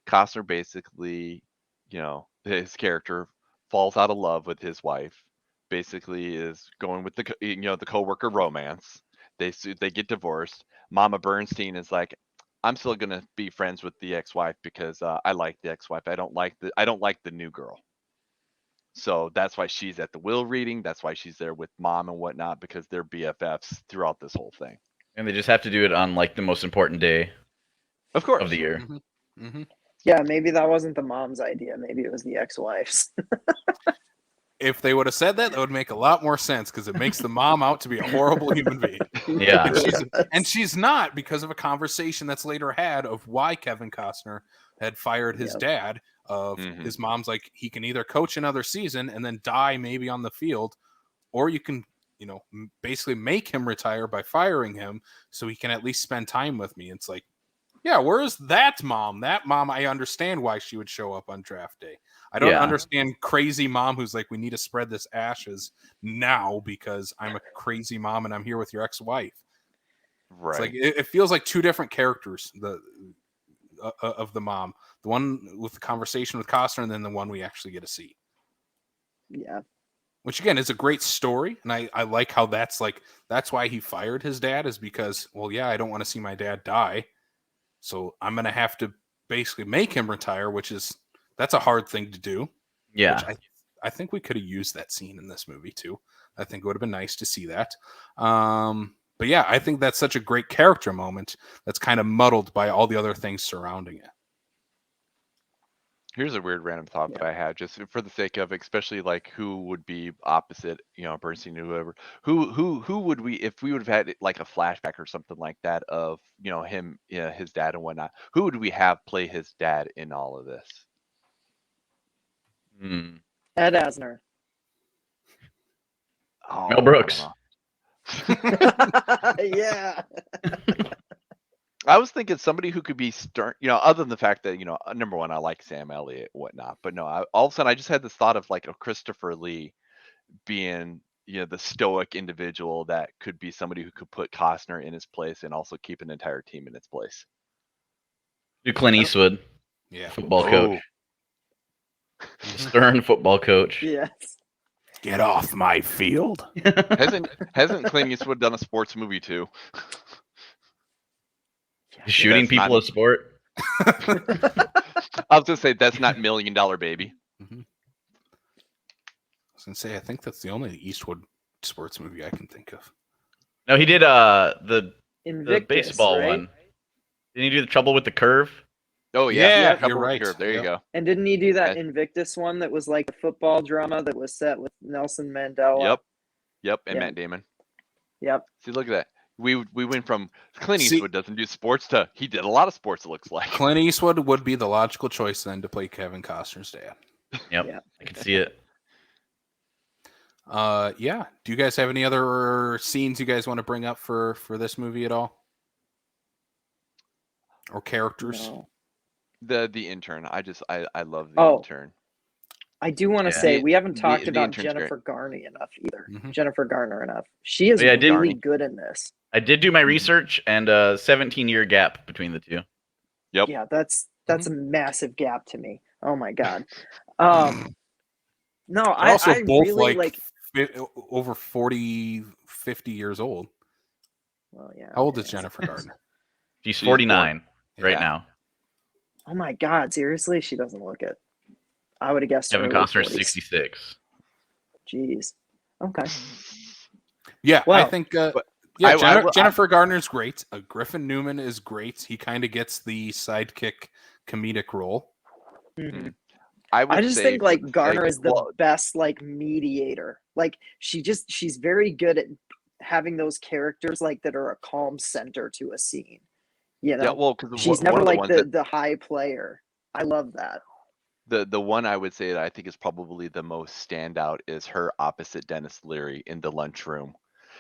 Costner basically, his character falls out of love with his wife, basically is going with the coworker romance. They get divorced. Mama Bernstein is like, I'm still gonna be friends with the ex-wife because I like the ex-wife. I don't like the new girl. So that's why she's at the will reading. That's why she's there with mom and whatnot, because they're BFFs throughout this whole thing. And they just have to do it on like the most important day, of course, of the year. Yeah, maybe that wasn't the mom's idea. Maybe it was the ex-wife's. If they would have said that would make a lot more sense, because it makes the mom out to be a horrible human being. Yeah. And she's not, because of a conversation that's later had of why Kevin Costner had fired his dad. His mom's like, he can either coach another season and then die maybe on the field, or you can, basically make him retire by firing him so he can at least spend time with me. It's like, yeah, where's that mom? That mom, I understand why she would show up on draft day. I don't understand crazy mom who's like, we need to spread this ashes now because I'm a crazy mom and I'm here with your ex-wife. Right. It's like it feels like two different characters of the mom. The one with the conversation with Costner, and then the one we actually get to see. Yeah. Which again is a great story, and I like how that's why he fired his dad, is because, well, yeah, I don't want to see my dad die, so I'm gonna have to basically make him retire, that's a hard thing to do. Yeah. Which I think we could have used that scene in this movie too. I think it would have been nice to see that. But yeah, I think that's such a great character moment that's kind of muddled by all the other things surrounding it. Here's a weird random thought that I had, just for the sake of, especially like who would be opposite, Bernstein or whoever. Who would we, if we would have had like a flashback or something like that of him, his dad and whatnot. Who would we have play his dad in all of this? Ed Asner. Oh, Mel Brooks. Yeah. I was thinking somebody who could be stern, other than the fact that, number one, I like Sam Elliott, whatnot. But no, all of a sudden I just had this thought of like a Christopher Lee being, the stoic individual that could be somebody who could put Costner in his place and also keep an entire team in its place. Do Clint Eastwood. Yeah. Football coach. Stern football coach. Yes. Get off my field. Hasn't Clint Eastwood done a sports movie too? Shooting That's people not- a sport. I was gonna say that's not $1 Million Baby. Mm-hmm. I was gonna say I think that's the only Eastwood sports movie I can think of. No, he did the Invictus, baseball right? one. Didn't he do the Trouble with the Curve? Oh Yeah, Couple you're with right. Curve. There you Yep. go. And didn't he do that Yeah. Invictus one that was like a football drama that was set with Nelson Mandela? Yep, and Yeah. Matt Damon. Yep. See, look at that. We went from Clint See- Eastwood doesn't do sports to he did a lot of sports. It looks like. Clint Eastwood would be the logical choice then to play Kevin Costner's dad. Yep. Yeah. I can see it. Yeah. Do you guys have any other scenes you guys want to bring up for this movie at all? Or characters? No. The intern. I love the Oh. intern. I do want to Yeah. say we haven't The- talked the about intern's Jennifer Garner enough either. Mhm. Jennifer Garner enough. She is Oh, yeah, I did- really good in this. I did do my research, and 17-year gap between the two. Yep. Yeah, that's a massive gap to me. Oh my god. No, They're I also both really like over 40, 50 years old. Well, yeah. How old is okay. Jennifer Gardner? She's She's 49 right Yeah. now. Oh my god, seriously? She doesn't look it. I would have guessed Kevin early Costner's 40s. 66. Jeez. Okay. Yeah, I Well, think. but Yeah, I will- Jennifer Garner's great. Griffin Newman is great. He kind of gets the sidekick comedic role. Mhm. I just say think for like the Garner sake- is the well, best like mediator. Like she's very good at having those characters like that are a calm center to a scene. You know, yeah, well, because she's one never of the like ones the high player. I love that. the one I would say that I think is probably the most standout is her opposite Dennis Leary in the lunchroom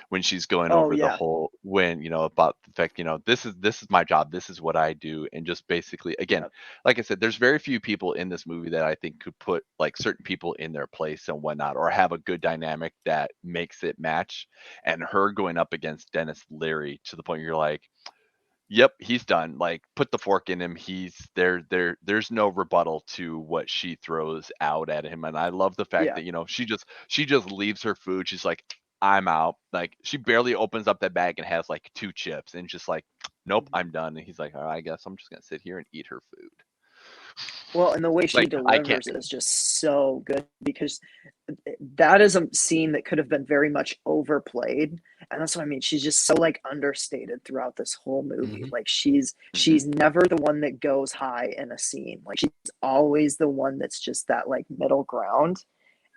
when she's going Oh, over the yeah. whole about the fact this is my job, this is what I do, and just basically again, Yep. like I said, there's very few people in this movie that I think could put like certain people in their place and whatnot, or have a good dynamic that makes it match. And her going up against Dennis Leary to the point you're like, yep, he's done. Like, put the fork in him. He's there. There's no rebuttal to what she throws out at him. And I love the fact Yeah. that she just leaves her food. She's like, I'm out. Like, she barely opens up that bag and has like 2 chips, and just like, nope, I'm done. And he's like, all right, I guess I'm just gonna sit here and eat her food. Well, and the way she Like, I can't- delivers is just so good because that is a scene that could have been very much overplayed, and that's what I mean. She's just so like understated throughout this whole movie. Mhm. Like she's never the one that goes high in a scene. Like she's always the one that's just that like middle ground,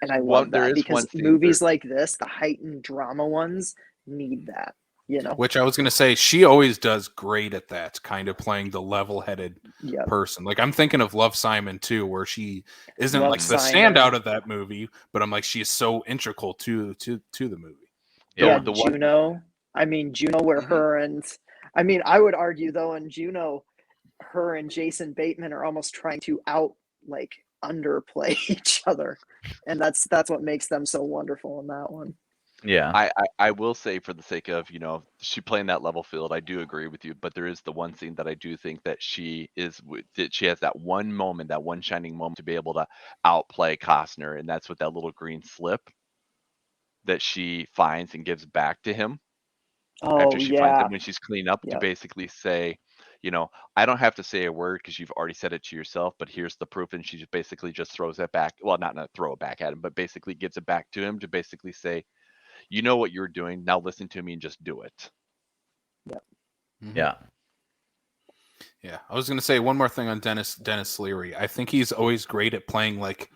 and I love There that is because one scene movies like this, the heightened drama ones, need that. You know, Which I was going to say, she always does great at that, kind of playing the level-headed yeah. person. Like I'm thinking of Love, Simon too, where she isn't Love, like the Simon. standout of that movie, but I'm like she is so integral to the movie. Yeah, the one- Juno. I mean, Juno, where Mhm. her and I mean, I would argue though, in Juno, her and Jason Bateman are almost trying to underplay each other, and that's what makes them so wonderful in that one. Yeah. I will say, for the sake of she playing that level field, I do agree with you. But there is the one scene that I do think that she has that one moment, that one shining moment to be able to outplay Costner, and that's with that little green slip that she finds and gives back to him Oh after she finds yeah, it when she's cleaning up, to Yep. basically say, I don't have to say a word because you've already said it to yourself, but here's the proof. And she just basically just throws it back. Well, not throw it back at him, but basically gives it back to him to basically say, you know what you're doing. Now listen to me and just do it. Mhm. Yeah. Yeah, I was gonna say one more thing on Dennis Leary. I think he's always great at playing like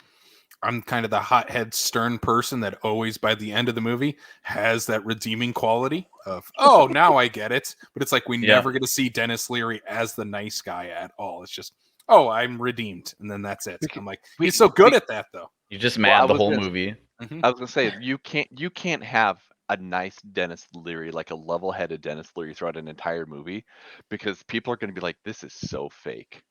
I'm kind of the hothead, stern person that always, by the end of the movie, has that redeeming quality of, oh, now I get it. But it's like we Yeah. never get to see Dennis Leary as the nice guy at all. It's just, oh, I'm redeemed, and then that's it. I'm like, he's so good at that, though. You're just Well, I mad the was whole gonna- movie. I was gonna say you can't have a nice Dennis Leary, like a level-headed Dennis Leary throughout an entire movie, because people are gonna be like, this is so fake.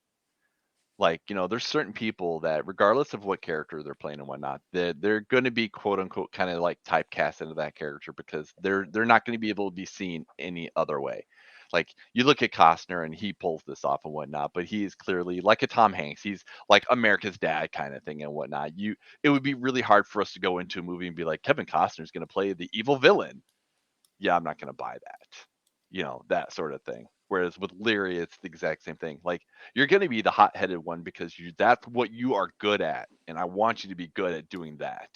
Like, there's certain people that, regardless of what character they're playing and whatnot, they're going to be quote unquote kind of like typecast into that character because they're not going to be able to be seen any other way. Like you look at Costner and he pulls this off and whatnot, but he is clearly like a Tom Hanks. He's like America's dad kind of thing and whatnot. It would be really hard for us to go into a movie and be like, Kevin Costner's going to play the evil villain. Yeah, I'm not going to buy that. That sort of thing. Whereas with Leary, it's the exact same thing. Like you're going to be the hot-headed one because that's what you are good at, and I want you to be good at doing that.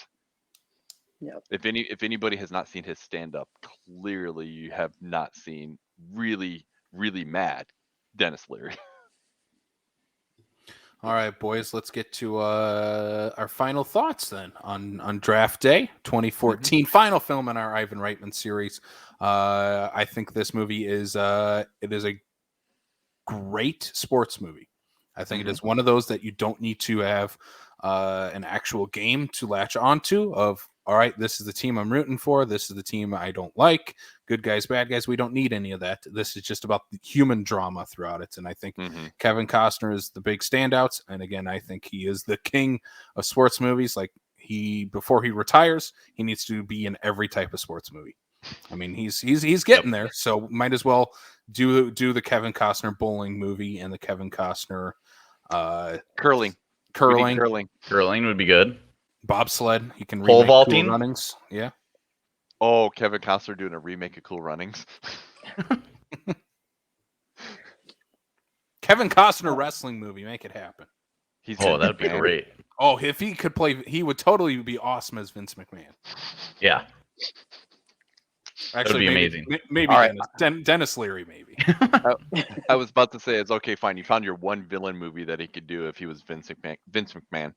Yep. If anybody has not seen his stand-up, clearly you have not seen really, really mad Dennis Leary. All right, boys, let's get to our final thoughts then on Draft Day 2014, final film in our Ivan Reitman series. I think this movie is a great sports movie. I think it is one of those that you don't need to have an actual game to latch onto of, all right, this is the team I'm rooting for. This is the team I don't like. Good guys, bad guys. We don't need any of that. This is just about the human drama throughout it. And I think Kevin Costner is the big standout. And again, I think he is the king of sports movies. Like before he retires, he needs to be in every type of sports movie. I mean, he's getting there. So might as well do the Kevin Costner bowling movie and the Kevin Costner Curling. Curling would be good. Bobsled. He can Pole remake vaulting? Cool Runnings. Yeah. Oh, Kevin Costner doing a remake of Cool Runnings. Kevin Costner wrestling movie. Make it happen. That'd be great. Oh, if he could play, he would totally be awesome as Vince McMahon. Yeah. Actually, That'd be maybe, amazing. Maybe Dennis Leary, maybe. I was about to say, it's okay, fine. You found your one villain movie that he could do if he was Vince McMahon.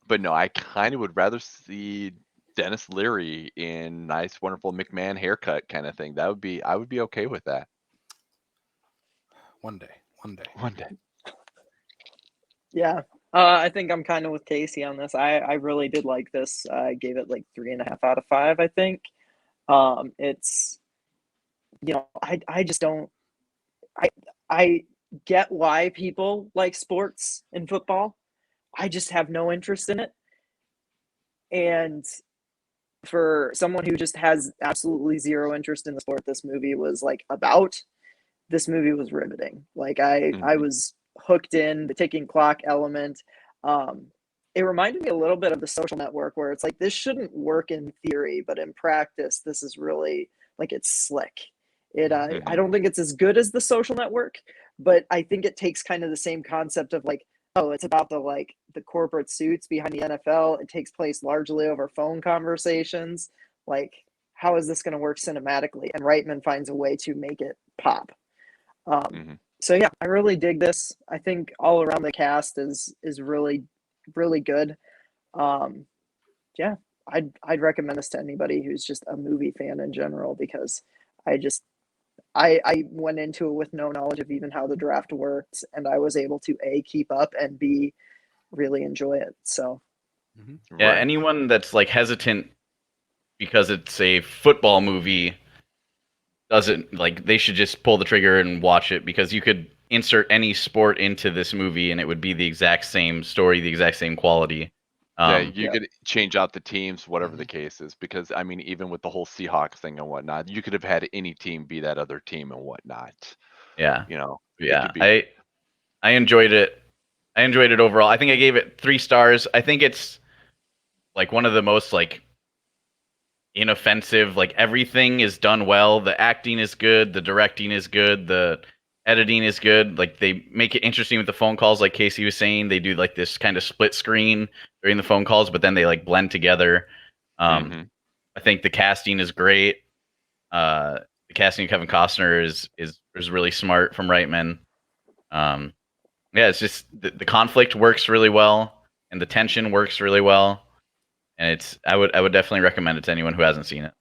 But no, I kind of would rather see Dennis Leary in nice, wonderful McMahon haircut kind of thing. I would be okay with that. One day. Yeah. I think I'm kind of with Casey on this. I really did like this. I gave it like 3.5 out of 5, I think. It's, I just don't, I get why people like sports and football. I just have no interest in it. And for someone who just has absolutely zero interest in the sport this movie was like about, this movie was riveting. Like I was hooked in, the ticking clock element. It reminded me a little bit of The Social Network, where it's like, this shouldn't work in theory, but in practice, this is really like, it's slick. I don't think it's as good as The Social Network, but I think it takes kind of the same concept of like, oh, it's about the corporate suits behind the NFL. It takes place largely over phone conversations. Like, how is this going to work cinematically? And Reitman finds a way to make it pop. So yeah, I really dig this. I think all around the cast is really, really good. Yeah, I'd recommend this to anybody who's just a movie fan in general, because I went into it with no knowledge of even how the draft worked, and I was able to A, keep up, and B, really enjoy it. So Yeah, anyone that's like hesitant because it's a football movie doesn't like, they should just pull the trigger and watch it, because you could insert any sport into this movie and it would be the exact same story, the exact same quality. You could change out the teams, whatever the case is, because I mean, even with the whole Seahawks thing and whatnot, you could have had any team be that other team and whatnot. Yeah. Yeah. I enjoyed it. I enjoyed it overall. I think I gave it 3 stars. I think it's like one of the most like inoffensive, like everything is done well. The acting is good, the directing is good, the editing is good. Like they make it interesting with the phone calls, like Casey was saying. They do like this kind of split screen during the phone calls, but then they like blend together. I think the casting is great. The the casting of Kevin Costner is really smart from Reitman. Yeah, it's just the conflict works really well, and the tension works really well, and I would definitely recommend it to anyone who hasn't seen it.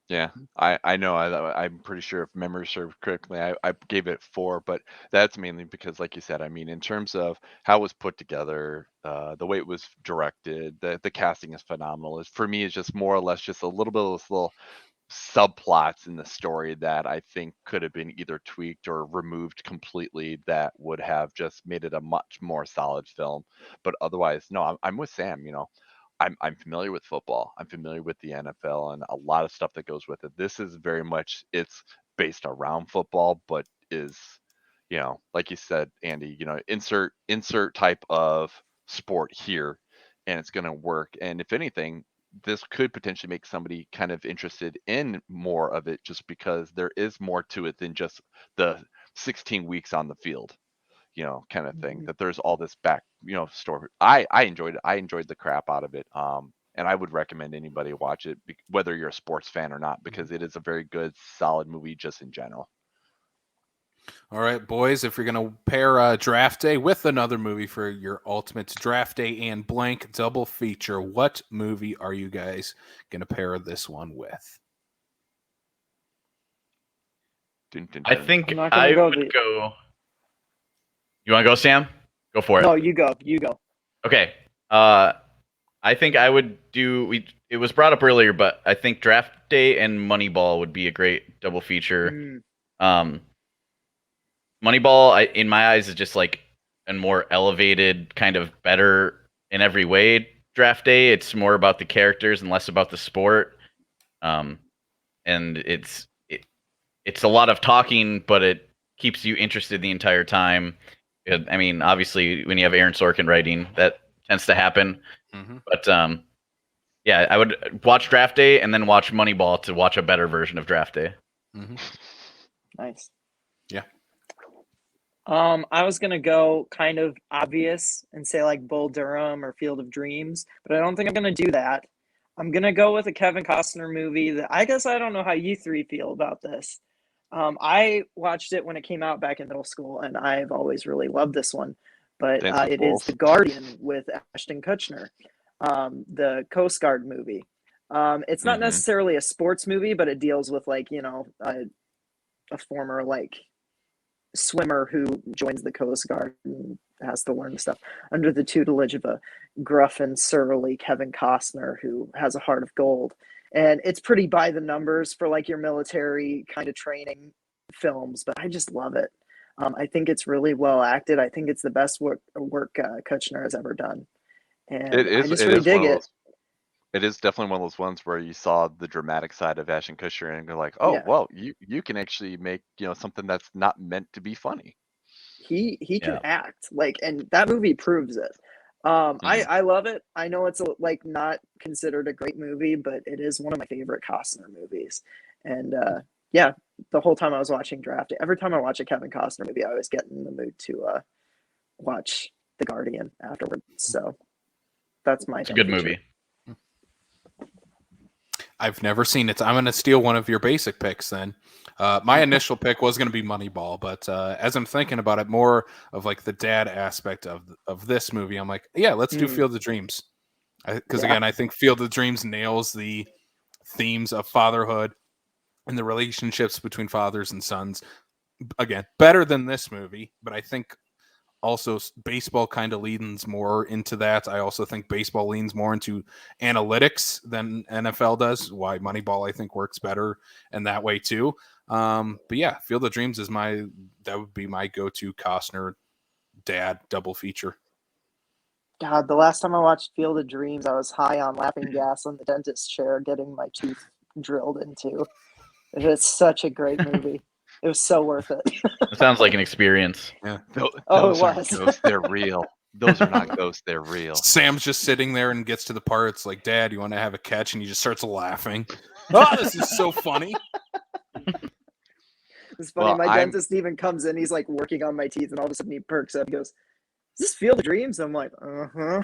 Yeah, I know. I'm pretty sure if memory serves correctly, I gave it 4, but that's mainly because, like you said, I mean, in terms of how it was put together, the way it was directed, the casting is phenomenal. For me, it's just more or less just a little bit of this little subplots in the story that I think could have been either tweaked or removed completely that would have just made it a much more solid film. But otherwise, no, I'm with Sam. I'm familiar with football. I'm familiar with the NFL and a lot of stuff that goes with it. This is very much it's based around football, but is like you said, Andy, insert type of sport here, and it's going to work. And if anything, this could potentially make somebody kind of interested in more of it, just because there is more to it than just the 16 weeks on the field. Kind of thing, that there's all this back, story. I enjoyed it. I enjoyed the crap out of it. And I would recommend anybody watch it, whether you're a sports fan or not, because it is a very good, solid movie just in general. All right, boys, if you're going to pair Draft Day with another movie for your ultimate Draft Day and blank double feature, what movie are you guys going to pair this one with? Dun, dun, I dun. think I'm not gonna I go would go. You want to go, Sam? Go for it. No, you go. You go. Okay. I think I would do. It was brought up earlier, but I think Draft Day and Moneyball would be a great double feature. Moneyball, in my eyes, is just like a more elevated, kind of better in every way. Draft Day, it's more about the characters and less about the sport. And it's a lot of talking, but it keeps you interested the entire time. I mean, obviously, when you have Aaron Sorkin writing, that tends to happen. Mm-hmm. But yeah, I would watch Draft Day and then watch Moneyball to watch a better version of Draft Day. Mm-hmm. Nice. Yeah. I was gonna go kind of obvious and say like Bull Durham or Field of Dreams, but I don't think I'm gonna do that. I'm gonna go with a Kevin Costner movie that I guess I don't know how you three feel about this. I watched it when it came out back in middle school, and I've always really loved this one. But Dance with it is Wolves. The Guardian with Ashton Kutchner, the Coast Guard movie. It's not Mhm. necessarily a sports movie, but it deals with like a former like swimmer who joins the Coast Guard and has to learn stuff under the tutelage of a gruff and surly Kevin Costner who has a heart of gold. And it's pretty by the numbers for like your military kind of training films, but I just love it. I think it's really well acted. I think it's the best work Kutchner has ever done, and It I is. just It really is dig one of it. those. It is definitely one of those ones where you saw the dramatic side of Ashton Kutcher and go like, oh, Yeah. well, you can actually make something that's not meant to be funny. He can Yeah. act like, and that movie proves it. I love it. I know it's like not considered a great movie, but it is one of my favorite Costner movies. And yeah, the whole time I was watching Draft, every time I watch a Kevin Costner movie, I always get in the mood to watch The Guardian afterwards. So that's my. It's a good feature. movie. I've never seen it. I'm going to steal one of your basic picks then. My initial pick was going to be Moneyball, but as I'm thinking about it, more of like the dad aspect of this movie, I'm like, yeah, let's do Field of Dreams. Because again, I think Field of Dreams nails the themes of fatherhood and the relationships between fathers and sons. Again, better than this movie, but I think also baseball kind of leans more into that. I also think baseball leans more into analytics than NFL does. Why Moneyball I think works better in that way too. But yeah, Field of Dreams is that would be my go-to Costner dad double feature. God, the last time I watched Field of Dreams, I was high on laughing gas on the dentist chair, getting my tooth drilled into. It's such a great movie. It was so worth it. It sounds like an experience. Yeah. Those it aren't was. ghosts, they're real. Those are not ghosts, they're real. Sam's just sitting there and gets to the part. It's like, Dad, you want to have a catch? And he just starts laughing. Oh, this is so funny. It's funny. Well, My dentist even comes in. He's like working on my teeth, and all of a sudden he perks up. He goes, "Is this Field of Dreams?" I'm like, "Uh huh."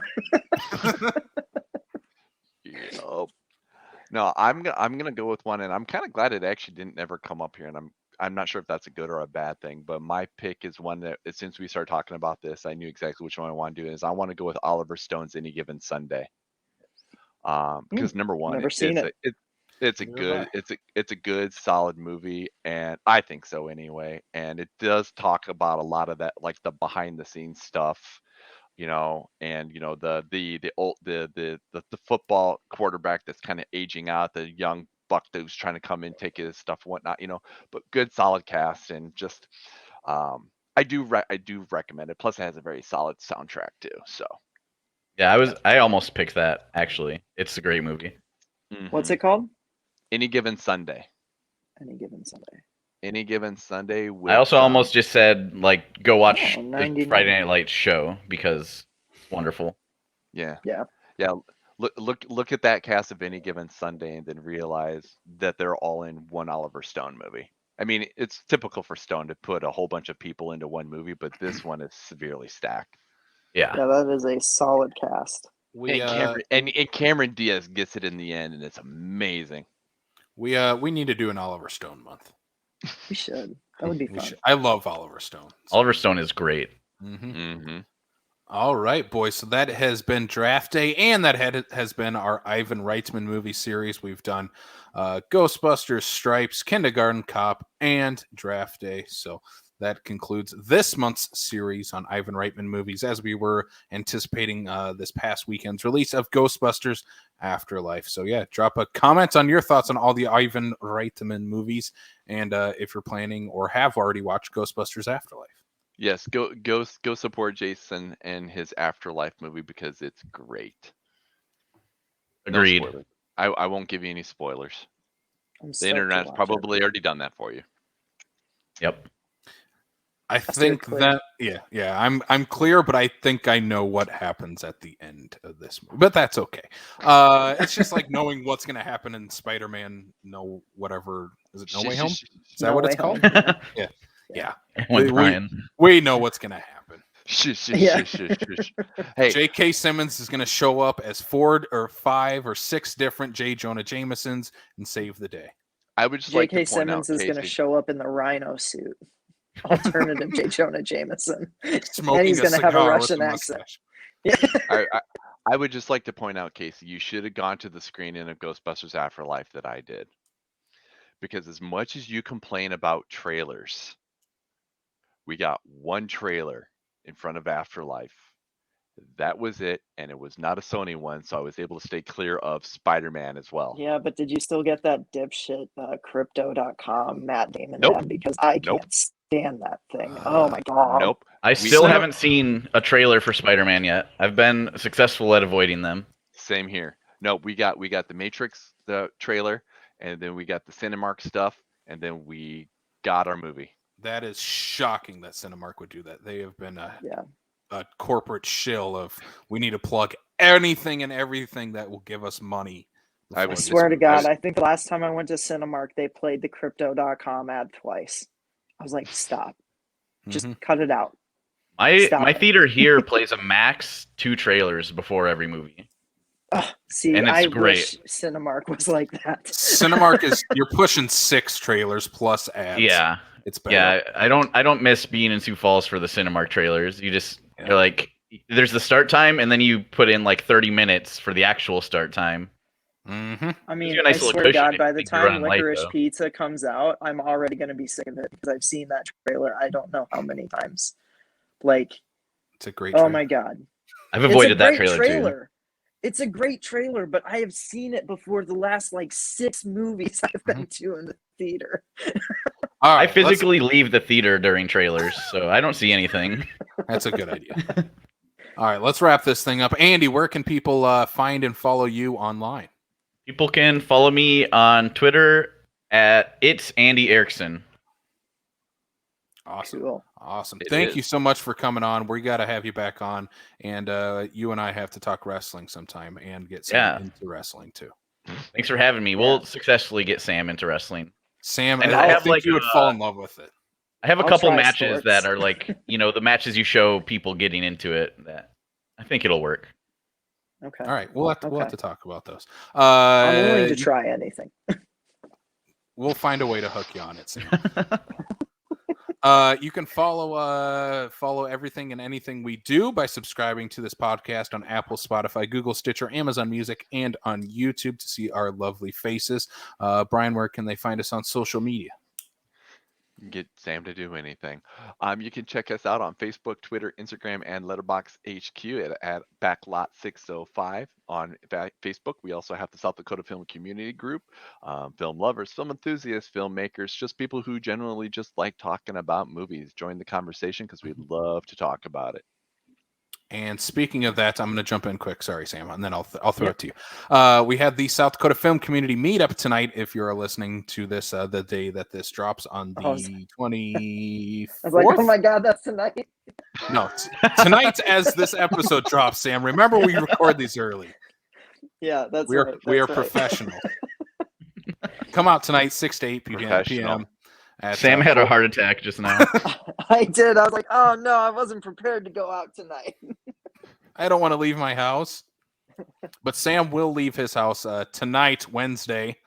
No, I'm gonna go with one, and I'm kind of glad it actually didn't ever come up here, and I'm not sure if that's a good or a bad thing, but my pick is one that since we started talking about this, I knew exactly which one I want to do. Is I want to go with Oliver Stone's Any Given Sunday. Because number one, Never seen it. It's a Neither have good it's a good solid movie, and I think so anyway. And it does talk about a lot of that, like the behind the scenes stuff, and the football quarterback that's kind of aging out, the young buck who's trying to come in, take his stuff and whatnot, but good solid cast, and just I do recommend it. Plus, it has a very solid soundtrack too. So Yeah, I almost picked that actually. It's a great movie. What's it called? Any Given Sunday. Any Given Sunday. Any Given Sunday. With, I also almost just said like go watch the 99. Friday Night Lights show because it's wonderful. Yeah. Yeah. Look at that cast of Any Given Sunday, and then realize that they're all in one Oliver Stone movie. I mean, it's typical for Stone to put a whole bunch of people into one movie, but this one is severely stacked. Yeah. Yeah, that is a solid cast. And Cameron Diaz gets it in the end, and it's amazing. We need to do an Oliver Stone month. We should. That would be fun. I love Oliver Stone. Oliver Stone is great. All right, boys. So that has been Draft Day, and that has been our Ivan Reitman movie series. We've done Ghostbusters, Stripes, Kindergarten Cop, and Draft Day. So that concludes this month's series on Ivan Reitman movies, as we were anticipating this past weekend's release of Ghostbusters Afterlife. So yeah, drop a comment on your thoughts on all the Ivan Reitman movies, and if you're planning or have already watched Ghostbusters Afterlife. Yes, go support Jason and his Afterlife movie because it's great. Agreed. No, I won't give you any spoilers. The internet's probably already done that for you. Yep. I think that I'm clear, but I think I know what happens at the end of this movie. But that's okay. It's just like knowing what's going to happen in Spider-Man. No, whatever is it? No Way Home. Is that what it's called? Yeah. We know what's going to happen. Hey, J.K. Simmons is going to show up as 4 or 5 or 6 different J. Jonah Jamesons and save the day. I would just J.K. Simmons is going to show up in the rhino suit. Alternative J. Jonah Jameson. Smoking and he's going to have a Russian accent. Yeah. I would just like to point out, Casey, you should have gone to the screening of Ghostbusters Afterlife that I did. Because as much as you complain about trailers, we got one trailer in front of Afterlife. That was it, and it was not a Sony one, so I was able to stay clear of Spider-Man as well. Yeah, but did you still get that dipshit crypto.com Matt Damon Nope. ad? Because I can't stand that thing. Oh my god. Nope. I still haven't seen a trailer for Spider-Man yet. I've been successful at avoiding them. Same here. No, we got the Matrix, the trailer, and then we got the Cinemark stuff, and then we got our movie. That is shocking that Cinemark would do that. They have been a corporate shill of we need to plug anything and everything that will give us money. I swear to God, I think the last time I went to Cinemark, they played the crypto.com ad twice. I was like, stop. Just cut it out. My theater here plays a max 2 trailers before every movie. See, and it's I great. wish Cinemark was like that. Cinemark you're pushing 6 trailers plus ads. Yeah. It's better. Yeah, I don't miss being in Sioux Falls for the Cinemark trailers. You're like, there's the start time, and then you put in like 30 minutes for the actual start time. I mean, I swear to God, by the time Licorice Pizza comes out, I'm already going to be sick of it because I've seen that trailer I don't know how many times. Like, it's a great trailer. Oh my God. I've avoided that trailer too. It's a great trailer, but I have seen it before the last like 6 movies I've been to in the theater. All right, I physically leave the theater during trailers, so I don't see anything. That's a good idea. All right, let's wrap this thing up. Andy, where can people find and follow you online? People can follow me on Twitter at It's Andy Erickson. Awesome. Cool. Awesome. Thank you so much for coming on. We got to have you back on, and you and I have to talk wrestling sometime and get Sam into wrestling too. Thanks for having me. We'll successfully get Sam into wrestling. Sam, and I think you would fall in love with it. I have a couple matches that are like, the matches you show people getting into it that I think it'll work. Okay. All right, we'll have Okay. to talk about those. I'm willing to try anything. We'll find a way to hook you on it, Sam. You can follow everything and anything we do by subscribing to this podcast on Apple, Spotify, Google, Stitcher, Amazon Music, and on YouTube to see our lovely faces. Brian, where can they find us on social media? Get Sam to do anything. You can check us out on Facebook, Twitter, Instagram, and Letterboxd HQ at Backlot605 on Facebook. We also have the South Dakota Film Community Group, film lovers, film enthusiasts, filmmakers, just people who generally just like talking about movies. Join the conversation because we'd love to talk about it. And speaking of that, I'm going to jump in quick. Sorry, Sam, and then I'll throw it to you. We had the South Dakota Film Community Meetup tonight. If you're listening to this the day that this drops on the 24th. I was like, oh my God, that's tonight. No, tonight as this episode drops, Sam. Remember, we record these early. Yeah, that's we are right. we are That's right. professional. Come out tonight, 6 to 8 p.m. Sam had a heart attack just now. I did. I was like, oh no, I wasn't prepared to go out tonight. I don't want to leave my house, but Sam will leave his house tonight, Wednesday,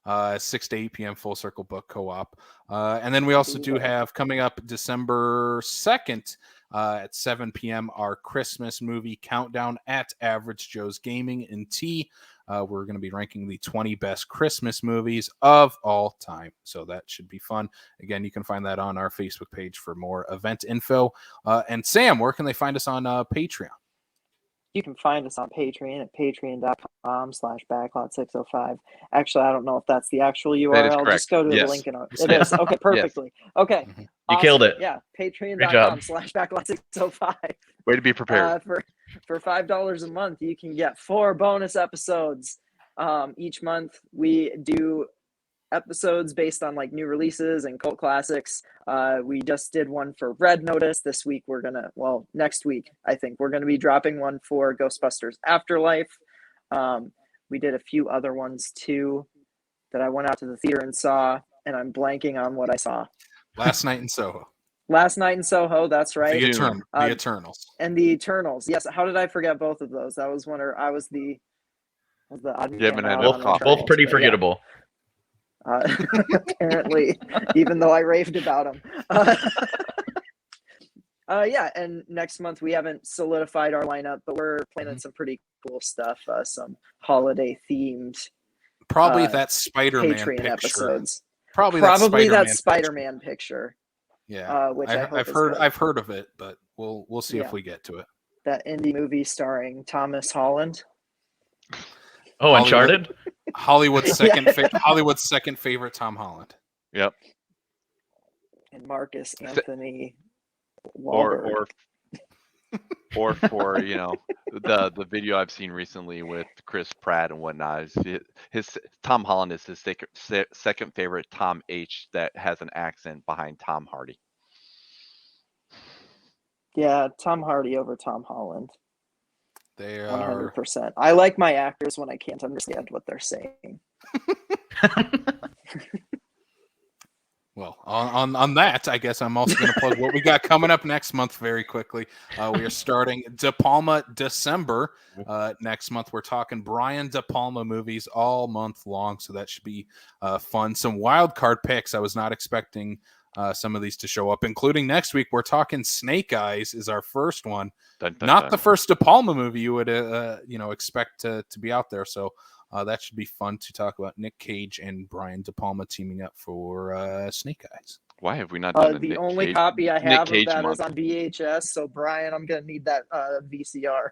6 to 8 p.m. Full Circle Book Co-op. And then we also do have coming up December 2nd at 7 p.m. our Christmas movie countdown at Average Joe's Gaming and Tea. We're going to be ranking the 20 best Christmas movies of all time. So that should be fun. Again, you can find that on our Facebook page for more event info. And Sam, where can they find us on Patreon? You can find us on Patreon at patreon.com/backlot605. Actually, I don't know if that's the actual URL. Just go to the link in our. It is. Okay, perfectly. Okay. Mm-hmm. You awesome. killed it. Yeah, patreon.com/backlot605. Way to be prepared. For $5 a month, you can get 4 bonus episodes. Each month, we do episodes based on like new releases and cult classics. We just did one for Red Notice. This week next week I think we're gonna be dropping one for Ghostbusters Afterlife. We did a few other ones too that I went out to the theater and saw, and I'm blanking on what I saw. Last Night in Soho. Last Night in Soho, that's right. The Eternals. And the Eternals. Yes, how did I forget both of those? That was when I was the odd man out on the both pretty forgettable. Apparently, even though I raved about them. And next month we haven't solidified our lineup, but we're planning some pretty cool stuff, some holiday themed. Probably that Spider-Man Patreon picture. Episodes. Probably that Spider-Man picture. Yeah, which I've heard of it, but we'll see if we get to it. That indie movie starring Thomas Holland. Oh, Uncharted. Hollywood's second favorite Tom Holland. Yep. And Marcus Anthony Wahlberg. Or for the video I've seen recently with Chris Pratt and whatnot, his Tom Holland is his second favorite Tom H that has an accent behind Tom Hardy. Yeah, Tom Hardy over Tom Holland. They are 100%. I like my actors when I can't understand what they're saying. Well, on that, I guess I'm also going to plug what we got coming up next month very quickly. We are starting De Palma December. Next month, we're talking Brian De Palma movies all month long, so that should be fun. Some wild card picks. I was not expecting some of these to show up, including next week. We're talking Snake Eyes is our first one. Not the first De Palma movie you would expect to be out there. So that should be fun to talk about. Nick Cage and Brian De Palma teaming up for Snake Eyes. Why have we not done the only copy I have of that is on VHS. So Brian, I'm gonna need that VCR.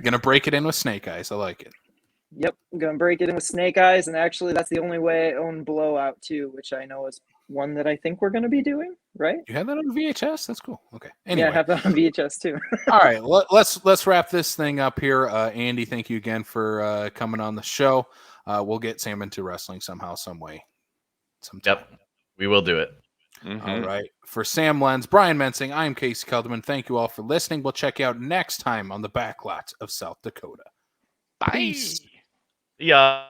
Gonna break it in with Snake Eyes. I like it. Yep, I'm gonna break it in with Snake Eyes, and actually, that's the only way I own Blowout too, which I know is one that I think we're gonna be doing. Right? You have that on VHS? That's cool. Okay. Anyway. Yeah, I have that on VHS too. All right, let's wrap this thing up here. Andy, thank you again for coming on the show. We'll get Sam into wrestling somehow, some way, sometime. Yep, we will do it. Mm-hmm. All right. For Sam Lenz, Brian Mensing, I'm Casey Kelderman. Thank you all for listening. We'll check you out next time on the Backlot of South Dakota. Bye. Peace. Yeah.